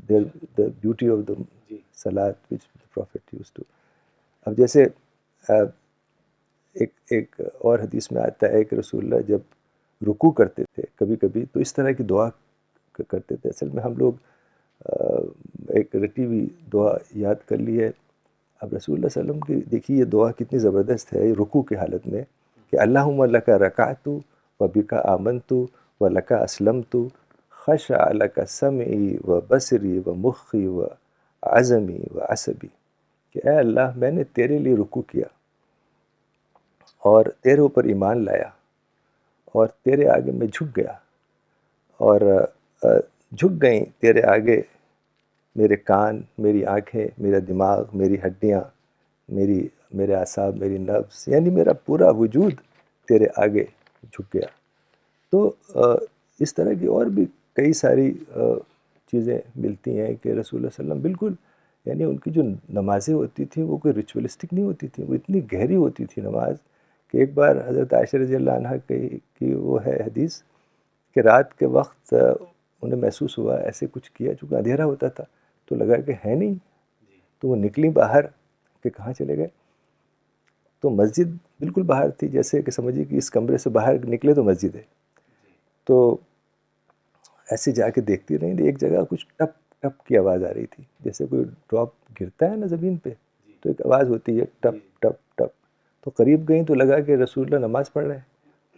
the beauty of the salat which the Prophet used to. اب جیسے ایک اور حدیث میں آتا ہے کہ رسول اللہ جب رکوع کرتے تھے کبھی کبھی تو اس طرح کی دعا کرتے تھے. اصل میں ہم لوگ ایک رٹی ہوئی دعا یاد کر لی ہے. اب رسول اللہ صلی اللہ علیہ وسلم کی دیکھیے یہ دعا کتنی زبردست ہے رکوع کی حالت میں کہ اللہم لک رکعت و بک آمنت و لک اسلمت خشع لک سمعی و بصری و مخی و عظمی و عصبی، کہ اے اللہ میں نے تیرے لیے رکوع کیا اور تیرے اوپر ایمان لایا اور تیرے آگے میں جھک گیا، اور جھک گئیں تیرے آگے میرے کان، میری آنکھیں، میرا دماغ، میری ہڈیاں، میرے اعصاب، میری نفس، یعنی میرا پورا وجود تیرے آگے جھک گیا. تو اس طرح کی اور بھی کئی ساری چیزیں ملتی ہیں کہ رسول اللہ صلی اللہ علیہ وسلم بالکل، یعنی ان کی جو نمازیں ہوتی تھیں وہ کوئی ریچولسٹک نہیں ہوتی تھیں، وہ اتنی گہری ہوتی تھی نماز کہ ایک بار حضرت عائشہ رضی اللہ عنہ کی وہ ہے حدیث کہ رات کے وقت انہیں محسوس ہوا ایسے کچھ کیا، چونکہ اندھیرا ہوتا تھا تو لگا کہ ہے نہیں، تو وہ نکلی باہر کہ کہاں چلے گئے. تو مسجد بالکل باہر تھی، جیسے کہ سمجھیے کہ اس کمرے سے باہر نکلے تو مسجد ہے. تو ایسے جا کے دیکھتی رہی، ایک جگہ کچھ ٹپ ٹپ کی آواز آ رہی تھی، جیسے کوئی ڈراپ گرتا ہے نا زمین پہ تو ایک آواز ہوتی ہے ٹپ ٹپ ٹپ. تو قریب گئیں تو لگا کہ رسول اللہ نماز پڑھ رہے ہیں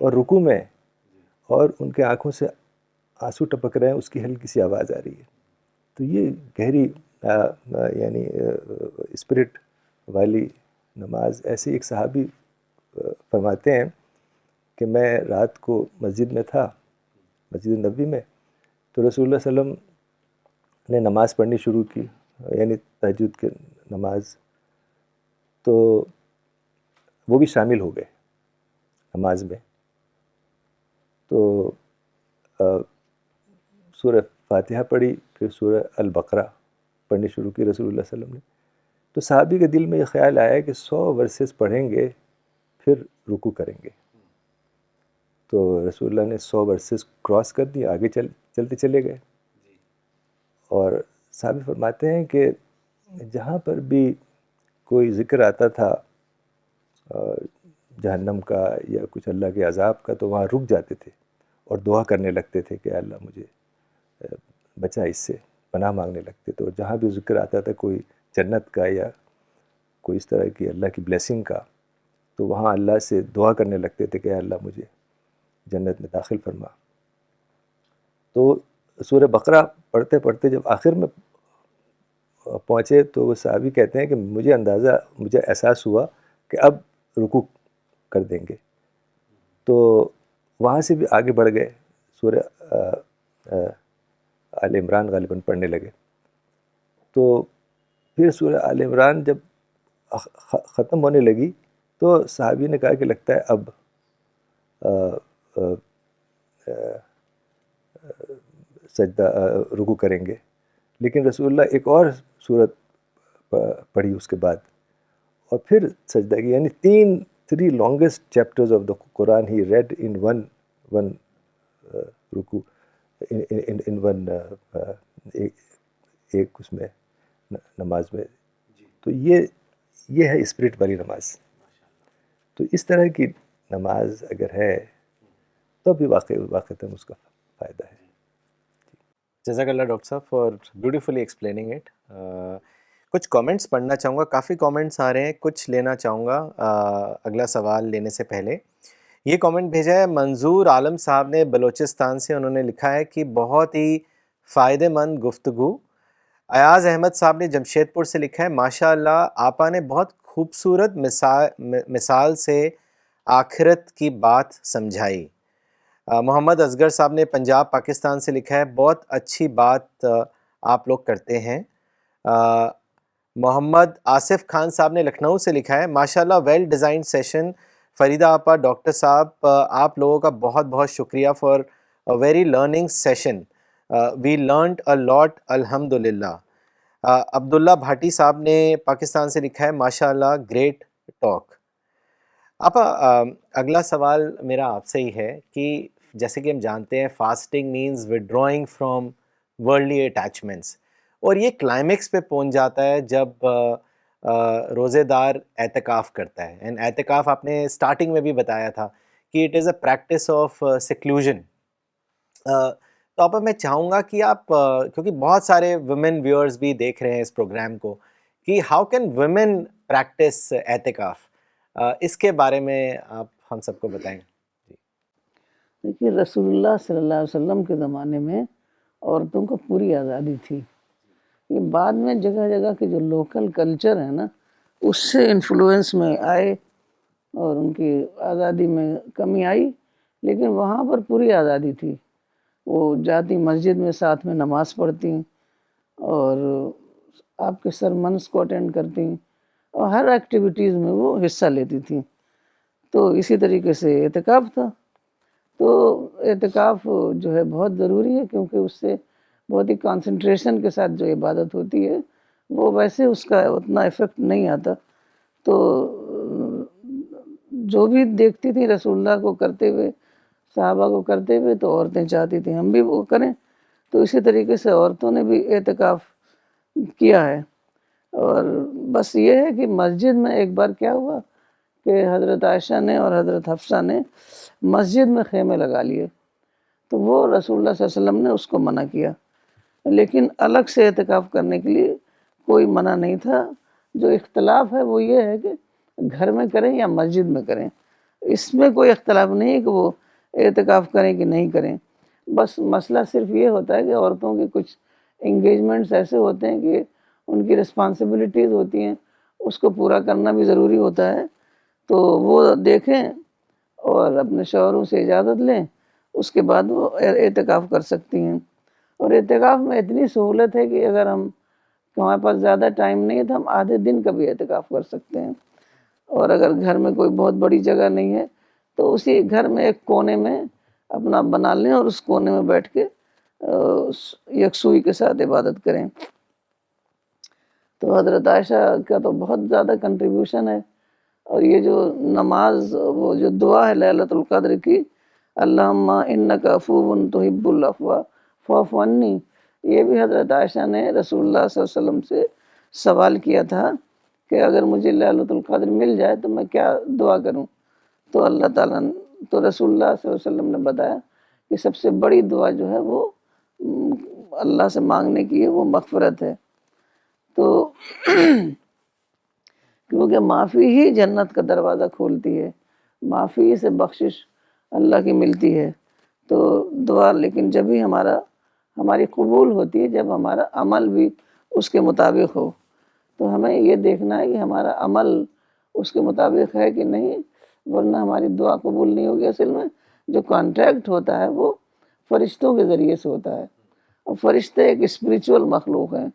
اور رکوع میں، اور ان کے آنکھوں سے آنسو ٹپک رہے ہیں، اس کی ہلکی سی آواز آ رہی ہے. تو یہ گہری یعنی اسپرٹ والی نماز. ایسے ایک صحابی فرماتے ہیں کہ میں رات کو مسجد میں تھا، مسجد نبوی میں، تو رسول اللہ صلی اللہ علیہ وسلم نے نماز پڑھنی شروع کی، یعنی تہجد کی نماز. تو وہ بھی شامل ہو گئے نماز میں. تو سورہ فاتحہ پڑھی، پھر سورہ البقرہ پڑھنی شروع کی رسول اللہ صلی اللہ علیہ وسلم نے. تو صحابی کے دل میں یہ خیال آیا کہ 100 ورسز پڑھیں گے پھر رکوع کریں گے. تو رسول اللہ نے 100 ورسز کراس کر دی، آگے چلتے چلے گئے. اور صحابی فرماتے ہیں کہ جہاں پر بھی کوئی ذکر آتا تھا جہنم کا یا کچھ اللہ کے عذاب کا تو وہاں رک جاتے تھے اور دعا کرنے لگتے تھے کہ اللہ مجھے بچا، اس سے پناہ مانگنے لگتے تھے. اور جہاں بھی ذکر آتا تھا کوئی جنت کا یا کوئی اس طرح کی اللہ کی بلیسنگ کا تو وہاں اللہ سے دعا کرنے لگتے تھے کہ اللہ مجھے جنت میں داخل فرما. تو سورہ بقرہ پڑھتے پڑھتے جب آخر میں پہنچے تو وہ صحابی کہتے ہیں کہ مجھے احساس ہوا کہ اب رکوع کر دیں گے. تو وہاں سے بھی آگے بڑھ گئے، سورہ آل عمران غالباً پڑھنے لگے. تو پھر سورہ آل عمران جب ختم ہونے لگی تو صحابی نے کہا کہ لگتا ہے اب سجدہ رکوع کریں گے. لیکن رسول اللہ ایک اور سورت پڑھی اس کے بعد اور پھر سجدہ کی، یعنی 3 longest chapters of the Quran he read in one رکوع، in one ایک اس میں نماز میں. تو یہ ہے اسپرٹ والی نماز. تو اس طرح کی نماز اگر ہے تو بھی واقعتاً اس کا فائدہ ہے. جزاک اللہ ڈاکٹر صاحب فار بیوٹیفلی ایکسپلیننگ اٹ. کچھ کامنٹس پڑھنا چاہوں گا، کافی کامنٹس آ رہے ہیں، کچھ لینا چاہوں گا اگلا سوال لینے سے پہلے. یہ کامنٹ بھیجا ہے منظور عالم صاحب نے بلوچستان سے. انہوں نے لکھا ہے کہ بہت ہی فائدہ مند گفتگو. ایاز احمد صاحب نے جمشید پور سے لکھا ہے ماشاء اللہ آپا نے بہت خوبصورت مثال سے آخرت کی بات سمجھائی. محمد اصغر صاحب نے پنجاب پاکستان سے لکھا ہے بہت اچھی بات آپ لوگ کرتے ہیں. محمد آصف خان صاحب نے لکھنؤ سے لکھا ہے ماشاءاللہ ویل ڈیزائنڈ سیشن. فریدہ آپا، ڈاکٹر صاحب، آپ لوگوں کا بہت بہت شکریہ for very learning session. We learned a lot الحمد للہ. عبداللہ بھاٹی صاحب نے پاکستان سے لکھا ہے ماشاءاللہ گریٹ ٹاک. آپا اگلا سوال میرا آپ سے ہی ہے کہ جیسے کہ ہم جانتے ہیں fasting means withdrawing from worldly attachments, اور یہ کلائمیکس پہ پہنچ جاتا ہے جب روزے دار اعتکاف کرتا ہے. اینڈ اعتکاف آپ نے اسٹارٹنگ میں بھی بتایا تھا کہ it is a practice of seclusion. تو آپ میں چاہوں گا کہ آپ کیونکہ بہت سارے ویمن ویورز بھی دیکھ رہے ہیں اس پروگرام کو کہ ہاؤ کین ویمن پریکٹس اعتکاف، اس کے بارے میں آپ ہم سب کو بتائیں. دیکھیے رسول اللہ صلی اللہ علیہ وسلم کے زمانے میں عورتوں کو پوری آزادی تھی. یہ بعد میں جگہ جگہ کے جو لوکل کلچر ہے نا اس سے انفلوئنس میں آئے اور ان کی آزادی میں کمی آئی، لیکن وہاں پر پوری آزادی تھی. وہ جاتی مسجد میں ساتھ میں نماز پڑھتی اور آپ کے سرمنس کو اٹینڈ کرتی اور ہر ایکٹیویٹیز میں وہ حصہ لیتی تھیں. تو اسی طریقے سے اعتکاف تھا. تو اعتکاف جو ہے بہت ضروری ہے کیونکہ اس سے بہت ہی کانسنٹریشن کے ساتھ جو عبادت ہوتی ہے وہ ویسے اس کا اتنا ایفیکٹ نہیں آتا. تو جو بھی دیکھتی تھی رسول اللہ کو کرتے ہوئے، صحابہ کو کرتے ہوئے، تو عورتیں چاہتی تھیں ہم بھی وہ کریں. تو اسی طریقے سے عورتوں نے بھی اعتکاف کیا ہے. اور بس یہ ہے کہ مسجد میں ایک بار کیا ہوا کہ حضرت عائشہ نے اور حضرت حفصہ نے مسجد میں خیمے لگا لیے، تو وہ رسول اللہ صلی اللہ علیہ وسلم نے اس کو منع کیا. لیکن الگ سے اعتکاف کرنے کے لیے کوئی منع نہیں تھا. جو اختلاف ہے وہ یہ ہے کہ گھر میں کریں یا مسجد میں کریں، اس میں کوئی اختلاف نہیں ہے کہ وہ اعتکاف کریں کہ نہیں کریں. بس مسئلہ صرف یہ ہوتا ہے کہ عورتوں کے کچھ انگیجمنٹس ایسے ہوتے ہیں کہ ان کی رسپانسبلٹیز ہوتی ہیں، اس کو پورا کرنا بھی ضروری ہوتا ہے. تو وہ دیکھیں اور اپنے شوہروں سے اجازت لیں، اس کے بعد وہ اعتکاف کر سکتی ہیں. اور اعتکاف میں اتنی سہولت ہے کہ اگر ہمارے پاس زیادہ ٹائم نہیں ہے تو ہم آدھے دن کا بھی اعتکاف کر سکتے ہیں. اور اگر گھر میں کوئی بہت بڑی جگہ نہیں ہے تو اسی گھر میں ایک کونے میں اپنا بنا لیں اور اس کونے میں بیٹھ کے یکسوئی کے ساتھ عبادت کریں. تو حضرت عائشہ کا تو بہت زیادہ کنٹریبیوشن ہے. اور یہ جو نماز، وہ جو دعا ہے لیلۃ القدر کی، اللہم انک عفو تحب العفو فاعف عنی، یہ بھی حضرت عائشہ نے رسول اللہ صلی اللہ علیہ وسلم سے سوال کیا تھا کہ اگر مجھے لیلۃ القدر مل جائے تو میں کیا دعا کروں. تو اللہ تعالیٰ تو رسول اللہ صلی اللہ علیہ وسلم نے بتایا کہ سب سے بڑی دعا جو ہے وہ اللہ سے مانگنے کی ہے، وہ مغفرت ہے. تو کیونکہ معافی ہی جنت کا دروازہ کھولتی ہے، معافی سے بخشش اللہ کی ملتی ہے. تو دعا لیکن جب ہی ہماری قبول ہوتی ہے جب ہمارا عمل بھی اس کے مطابق ہو. تو ہمیں یہ دیکھنا ہے کہ ہمارا عمل اس کے مطابق ہے کہ نہیں، ورنہ ہماری دعا قبول نہیں ہوگی. اصل میں جو کانٹیکٹ ہوتا ہے وہ فرشتوں کے ذریعے سے ہوتا ہے، اور فرشتے ایک اسپریچول مخلوق ہیں.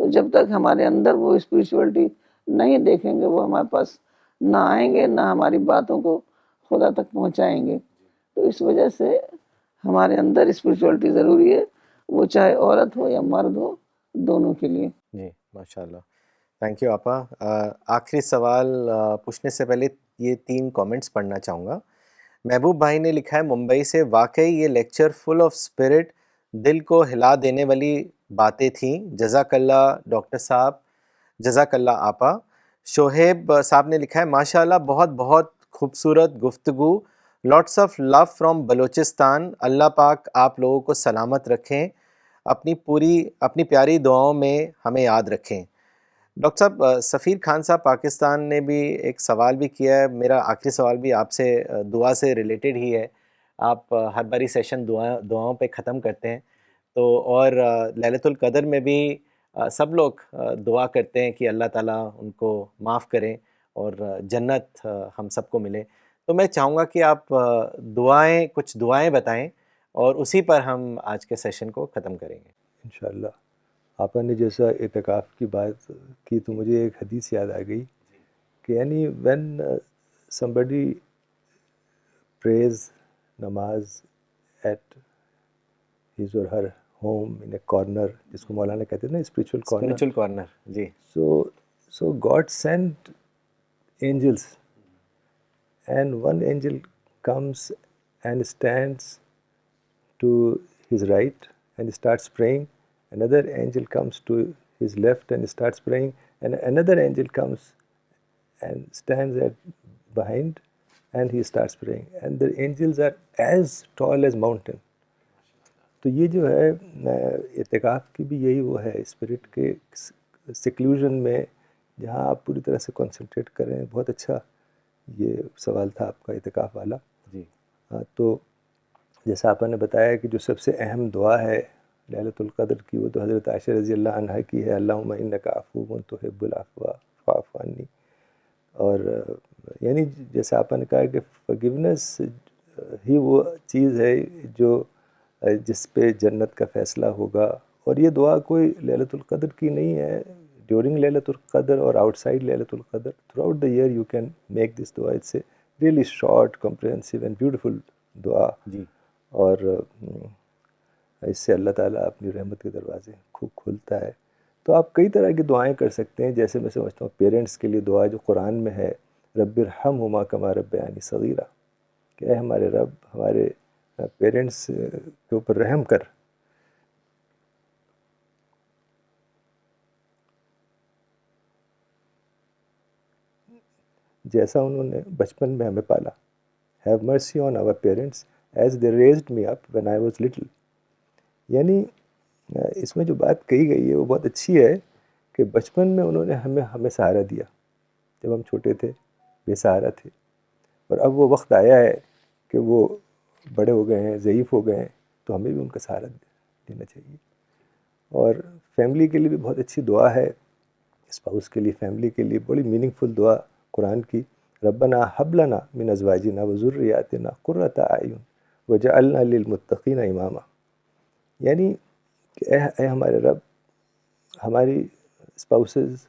تو جب تک ہمارے اندر وہ اسپریچولیٹی نہیں دیکھیں گے وہ ہمارے پاس نہ آئیں گے، نہ ہماری باتوں کو خدا تک پہنچائیں گے. تو اس وجہ سے ہمارے اندر اسپریچولیٹی ضروری ہے، وہ چاہے عورت ہو یا مرد ہو، دونوں کے لیے. جی ماشاءاللہ، تھینک یو آپا. آخری سوال پوچھنے سے پہلے یہ 3 کامنٹس پڑھنا چاہوں گا. محبوب بھائی نے لکھا ہے ممبئی سے، واقعی یہ لیکچر فل آف اسپرٹ، دل کو ہلا دینے والی باتیں تھیں. جزاک اللہ ڈاکٹر صاحب، جزاک اللہ آپا. شعیب صاحب نے لکھا ہے ماشاءاللہ بہت بہت خوبصورت گفتگو. Lots of love from Balochistan. اللہ پاک آپ لوگوں کو سلامت رکھیں، اپنی پیاری دعاؤں میں ہمیں یاد رکھیں. ڈاکٹر صاحب سفیر خان صاحب پاکستان نے بھی ایک سوال بھی کیا ہے. میرا آخری سوال بھی آپ سے دعا سے ریلیٹڈ ہی ہے. آپ ہر باری سیشن دعاؤں پہ ختم کرتے ہیں، تو اور لیلۃ القدر میں بھی سب لوگ دعا کرتے ہیں کہ اللہ تعالیٰ ان کو معاف کریں اور جنت ہم سب کو ملے. تو میں چاہوں گا کہ آپ کچھ دعائیں بتائیں اور اسی پر ہم آج کے سیشن کو ختم کریں گے. انشاءاللہ. آپا نے جیسا اعتکاف کی بات کی تو مجھے ایک حدیث یاد آ گئی کہ یعنی when somebody prays نماز at his or her home in a corner, جس کو مولانا کہتے ہیں نا spiritual corner, spiritual corner. G so God sent angels, and one angel comes and stands to his right and starts praying. Another angel comes to his left and starts praying, and another angel comes and stands at behind and he starts praying, and the angels are as tall as mountain. تو یہ جو ہے اعتکاف کی بھی یہی وہ ہے اسپرٹ کے سیکلوژن میں جہاں آپ پوری طرح سے کنسنٹریٹ کریں. بہت اچھا یہ سوال تھا آپ کا اعتکاف والا. جی تو جیسا آپ نے بتایا کہ جو سب سے اہم دعا ہے لیلۃ القدر کی وہ تو حضرت عائشہ رضی اللہ عنہا کی ہے, اللہم انک عفو تحب العفو فاعف عنی. اور یعنی جیسا آپ نے کہا کہ فگیونیس ہی وہ چیز ہے جو جس پہ جنت کا فیصلہ ہوگا. اور یہ دعا کوئی لیلۃ القدر کی نہیں ہے, ڈیورنگ لیلۃ القدر اور آؤٹ سائڈ لیلۃ القدر throughout the year you can make this دعا. It's a really short comprehensive and beautiful دعا. جی اور اس سے اللہ تعالیٰ اپنی رحمت کے دروازے خوب کھولتا ہے. تو آپ کئی طرح کی دعائیں کر سکتے ہیں. جیسے میں سمجھتا ہوں پیرنٹس کے لیے دعا جو قرآن میں ہے, رب ارحمہما کما ربیانی صغیرا, کہ اے ہمارے رب ہمارے پیرنٹس کے اوپر رحم کر. جیسا انہوں نے بچپن میں ہمیں پالا. Have mercy on our parents as they raised me up when I was little. یعنی اس میں جو بات کہی گئی ہے وہ بہت اچھی ہے کہ بچپن میں انہوں نے ہمیں سہارا دیا جب ہم چھوٹے تھے, بے سہارا تھے, اور اب وہ وقت آیا ہے کہ وہ بڑے ہو گئے ہیں, ضعیف ہو گئے ہیں, تو ہمیں بھی ان کا سہارا دینا چاہیے. اور فیملی کے لیے بھی بہت اچھی دعا ہے, اسپاؤس کے لیے, فیملی کے لیے بڑی میننگ فل دعا قرآن کی, ربنا حب لنا من ازواجنا وذریاتنا قرۃ اعین وجعلنا للمتقین اماما. یعنی کہ اے ہمارے رب ہماری اسپاؤسز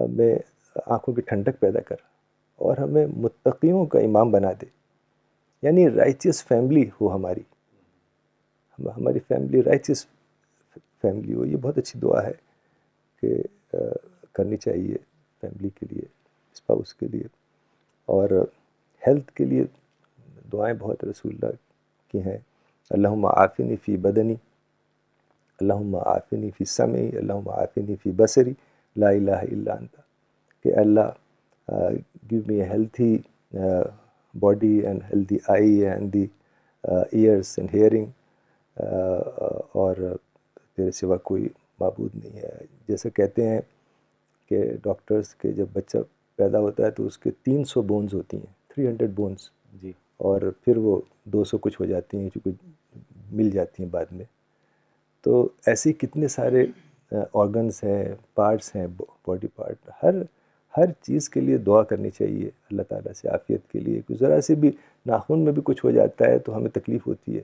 میں آنکھوں کی ٹھنڈک پیدا کر اور ہمیں متقیوں کا امام بنا دے. یعنی رائچیس فیملی ہو ہماری فیملی رائچیس فیملی ہو. یہ بہت اچھی دعا ہے کہ کرنی چاہیے فیملی کے لیے, اسپاؤس کے لیے. اور ہیلتھ کے لیے دعائیں بہت رسول اللہ کی ہیں. اللہم عافنی فی بدنی, اللہم عافنی فی سمعی, اللہم عافنی فی بصری, لا الہ الا انت. کہ اللہ give me a healthy body and healthy eye and the ears and hearing, اور تیرے سوا کوئی معبود نہیں ہے. جیسے کہتے ہیں کہ ڈاکٹرز کے جب بچہ پیدا ہوتا ہے تو اس کے 300 بونز ہوتی ہیں, 300 بونز, جی اور پھر وہ 200 کچھ ہو جاتی ہیں چونکہ مل جاتی ہیں بعد میں. تو ایسے کتنے سارے آرگنز ہیں, پارٹس ہیں, باڈی پارٹ, ہر چیز کے لیے دعا کرنی چاہیے اللہ تعالیٰ سے عافیت کے لیے. ذرا سے بھی ناخن میں بھی کچھ ہو جاتا ہے تو ہمیں تکلیف ہوتی ہے.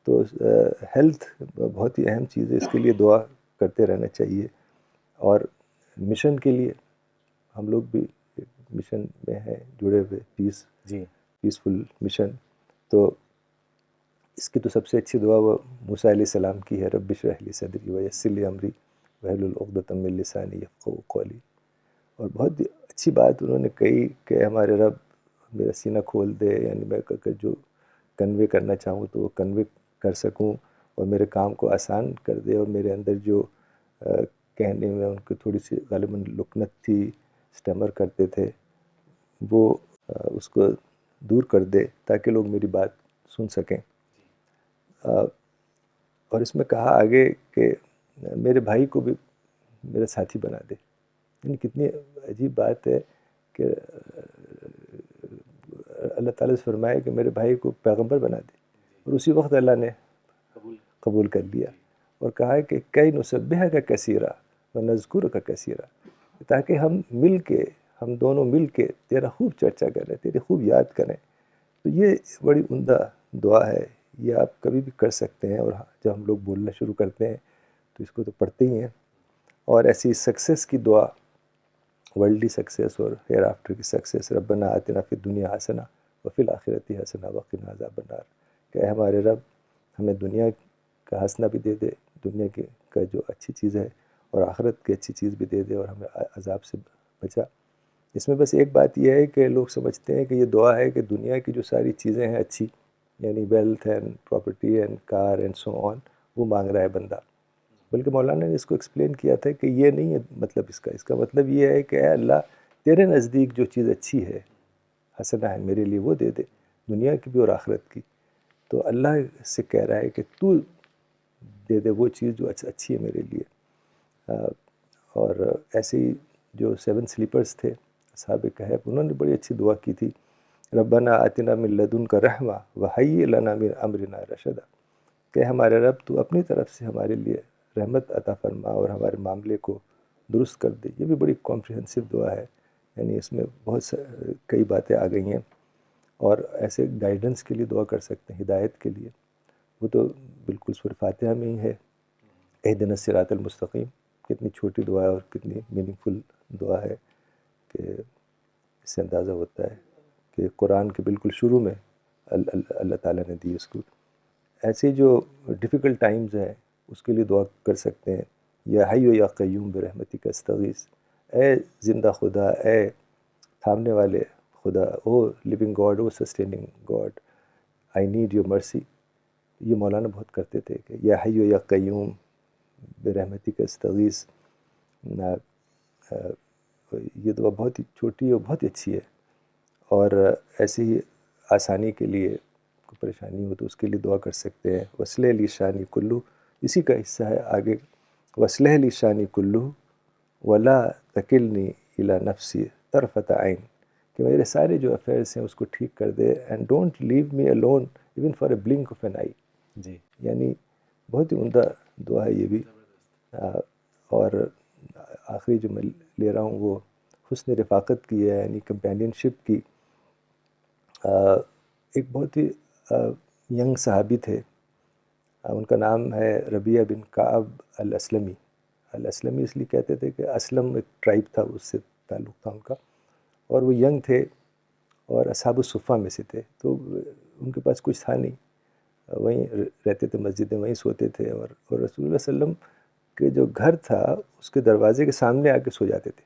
تو ہیلتھ بہت ہی اہم چیز ہے, اس کے لیے دعا کرتے رہنا چاہیے. اور مشن کے لیے ہم لوگ بھی مشن میں ہیں جڑے ہوئے, جی پیسفل مشن. تو اس کی تو سب سے اچھی دعا وہ موسیٰ علیہ السلام کی ہے, رب اشرح لی صدری ویسر لی امری واحلل عقدۃ من لسانی یفقہوا قولی. اور بہت اچھی بات انہوں نے کہی کہ ہمارے رب میرا سینہ کھول دے, یعنی میں جو کنوے کرنا چاہوں تو وہ کنوے کر سکوں, اور میرے کام کو آسان کر دے, اور میرے اندر جو کہنے میں ان کو تھوڑی سی غالباً لکنت تھی, اسٹمر کرتے تھے, وہ اس کو دور کر دے تاکہ لوگ میری بات سن سکیں. اور اس میں کہا آگے کہ میرے بھائی کو بھی میرا ساتھی بنا دے. یعنی کتنی عجیب بات ہے کہ اللہ تعالیٰ سے فرمایا کہ میرے بھائی کو پیغمبر بنا دے, اور اسی وقت اللہ نے قبول کر لیا اور کہا کہ کئی نسبح کا کثیرہ و نذکر کا کثیرہ, تاکہ ہم دونوں مل کے تیرا خوب چرچا کریں, تیری خوب یاد کریں. تو یہ بڑی عمدہ دعا ہے, یہ آپ کبھی بھی کر سکتے ہیں. اور جب ہم لوگ بولنا شروع کرتے ہیں تو اس کو تو پڑھتے ہی ہیں. اور ایسی سکسیس کی دعا، ورلڈلی سکسیس اور ہیئر آفٹر کی سکسیس، ربنا آتنا فی الدنیا حسنہ وفی الآخرۃ حسنہ وقنا عذاب النار، کہ اے ہمارے رب ہمیں دنیا کا حسنہ بھی دے دے، دنیا کے کا جو اچھی چیز ہے، اور آخرت کی اچھی چیز بھی دے دے، اور ہمیں عذاب سے بچا. اس میں بس ایک بات یہ ہے کہ لوگ سمجھتے ہیں کہ یہ دعا ہے کہ دنیا کی جو ساری چیزیں ہیں اچھی، یعنی wealth and property and car and so on, وہ مانگ رہا ہے بندہ. بلکہ مولانا نے اس کو ایکسپلین کیا تھا کہ یہ نہیں ہے مطلب اس کا مطلب یہ ہے کہ اے اللہ تیرے نزدیک جو چیز اچھی ہے، حسنہ ہے، میرے لیے وہ دے دے، دنیا کی بھی اور آخرت کی. تو اللہ سے کہہ رہا ہے کہ تو دے دے وہ چیز جو اچھی ہے میرے لیے. اور ایسے ہی جو 7 سلیپرز تھے اصحاب کہف، انہوں نے بڑی اچھی دعا کی تھی، ربنا آتنا من لدنک رحمہ وہیئ لنا من امرنا رشدا، کہ ہمارے رب تو اپنی طرف سے ہمارے لیے رحمت عطا فرما اور ہمارے معاملے کو درست کر دے. یہ بھی بڑی کمپریہنسو دعا ہے، یعنی اس میں بہت کئی باتیں آ گئی ہیں. اور ایسے گائیڈنس کے لیے دعا کر سکتے ہیں، ہدایت کے لیے، وہ تو بالکل سورہ فاتحہ میں ہی ہے، اہدنا الصراط المستقیم. کتنی چھوٹی دعا ہے اور کتنی میننگ فل دعا ہے، کہ اس سے اندازہ ہوتا ہے کہ قرآن کے بالکل شروع میں اللہ تعالیٰ نے دی اس کو. ایسے جو ڈیفیکلٹ ٹائمز ہیں اس کے لیے دعا کر سکتے ہیں، یا حی یا قیوم برحمتک استغیث، اے زندہ خدا، اے تھامنے والے خدا، O living God, O sustaining God, I need your mercy. یہ مولانا بہت کرتے تھے کہ یا حی یا قیوم برحمتک استغیث. یہ دعا بہت ہی چھوٹی اور بہت ہی اچھی ہے. اور ایسے ہی آسانی کے لیے کوئی پریشانی ہو تو اس کے لیے دعا کر سکتے ہیں، وصلح لی شانی کلو، اسی کا حصہ ہے آگے، وصلح لی شانی کلو ولا تکلنی الی نفسی طرفۃ عین، کہ میرے سارے جو افیئرس ہیں اس کو ٹھیک کر دے، and don't leave me alone even for a blink of an eye. جی یعنی بہت ہی عمدہ دعا ہے یہ بھی. اور آخری جو میں لے رہا ہوں وہ حسن رفاقت کی ہے، یعنی کمپینین شپ کی. ایک بہت ہی ینگ صحابی تھے، ان کا نام ہے ربیعہ بن کعب الاسلمی. الاسلمی اس لیے کہتے تھے کہ اسلم ایک ٹرائب تھا، اس سے تعلق تھا ان کا، اور وہ ینگ تھے اور اصحاب الصفہ میں سے تھے. تو ان کے پاس کچھ تھا نہیں، وہیں رہتے تھے، مسجدیں وہیں سوتے تھے، اور رسول اللہ صلی اللہ علیہ وسلم کے جو گھر تھا اس کے دروازے کے سامنے آ کے سو جاتے تھے،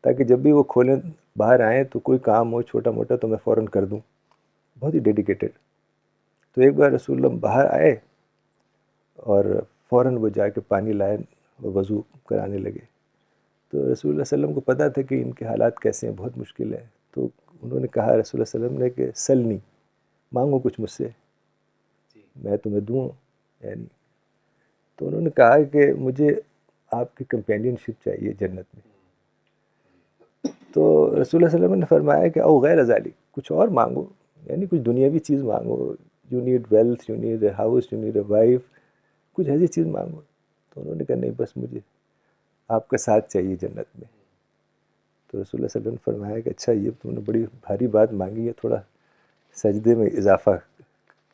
تاکہ جب بھی وہ کھولیں باہر آئیں تو کوئی کام ہو چھوٹا موٹا تو میں فوراً کر دوں. بہت ہی ڈیڈیکیٹڈ. تو ایک بار رسول اللہ باہر آئے اور فوراً وہ جا کے پانی لائے، وضو کرانے لگے. تو رسول اللہ صلی اللہ علیہ وسلم کو پتہ تھا کہ ان کے حالات کیسے ہیں، بہت مشکل ہے. تو انہوں نے کہا رسول اللہ صلی اللہ علیہ وسلم نے کہ سلنی، مانگو کچھ مجھ سے، میں تمہیں دوں. یعنی تو انہوں نے کہا کہ مجھے آپ کی کمپینین شپ چاہیے جنت میں. تو رسول اللہ صلی اللہ علیہ وسلم نے فرمایا کہ او غیر ذالک، کچھ اور مانگو، یعنی کچھ دنیاوی چیز مانگو، you need wealth, you need a house, you need a wife, کچھ ایسی چیز مانگو. تو انہوں نے کہا نہیں، بس مجھے آپ کا ساتھ چاہیے جنت میں. تو رسول اللہ صلی اللہ علیہ وسلم نے فرمایا کہ اچھا، یہ تم نے بڑی بھاری بات مانگی ہے، تھوڑا سجدے میں اضافہ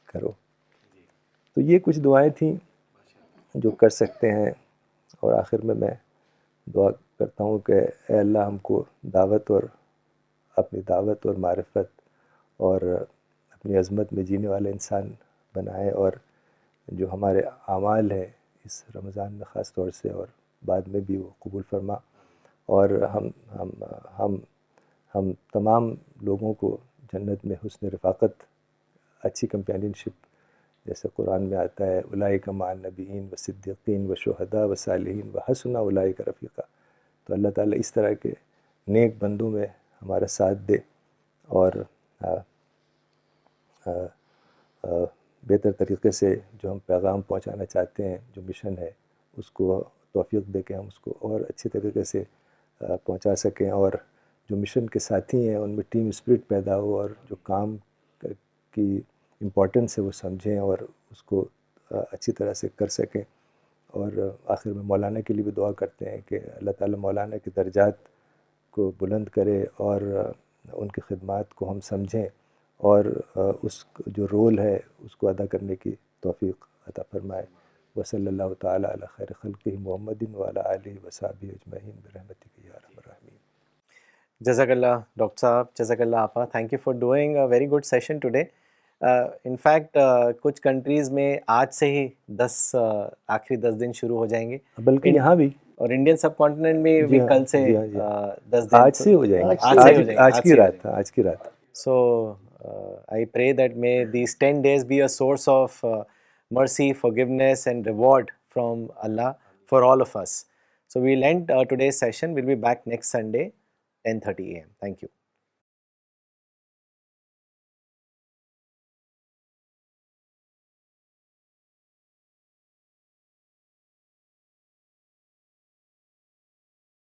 کرو. تو یہ کچھ دعائیں تھیں جو کر سکتے ہیں. اور آخر میں دعا کرتا ہوں کہ اے اللہ ہم کو اپنی دعوت اور معرفت اور اپنی عظمت میں جینے والا انسان بنائے، اور جو ہمارے اعمال ہیں اس رمضان میں خاص طور سے اور بعد میں بھی وہ قبول فرما. اور ہم تمام لوگوں کو جنت میں حسن رفاقت، اچھی کمپینین شپ، جیسے قرآن میں آتا ہے اولئک مع النبیین والصدیقین والشہداء والصالحین وحسن اولئک رفیقا. تو اللہ تعالیٰ اس طرح کے نیک بندوں میں ہمارا ساتھ دے، اور بہتر طریقے سے جو ہم پیغام پہنچانا چاہتے ہیں، جو مشن ہے، اس کو توفیق دے کہ ہم اس کو اور اچھے طریقے سے پہنچا سکیں، اور جو مشن کے ساتھی ہیں ان میں ٹیم اسپرٹ پیدا ہو، اور جو کام کی امپورٹنس ہے وہ سمجھیں اور اس کو اچھی طرح سے کر سکیں. اور آخر میں مولانا کے لیے بھی دعا کرتے ہیں کہ اللہ تعالیٰ مولانا کے درجات کو بلند کرے، اور ان کی خدمات کو ہم سمجھیں، اور اس جو رول ہے اس کو ادا کرنے کی توفیق عطا فرمائے. وصلی اللہ تعالیٰ علی خیر خلقہ محمد وعلی آلہ وصحبہ اجمعین برحمتک یا ارحم الراحمین. Jazakallah, Dr. Saab, Jazakallah, Apa. Thank you for doing a very good session today. In fact, کچھ کنٹریز میں آج سے ہی آخری 10 دن شروع ہو جائیں گے, بلکہ یہاں بھی اور انڈین سب کانٹیننٹ میں بھی کل سے 10 دن آج سے ہو جائیں گے, آج کی رات, آج کی رات. So I pray that may these 10 days be a source of mercy, forgiveness and reward from Allah for all of us. So we'll end today's session. We'll be back next Sunday, 10:30 a.m. Thank you.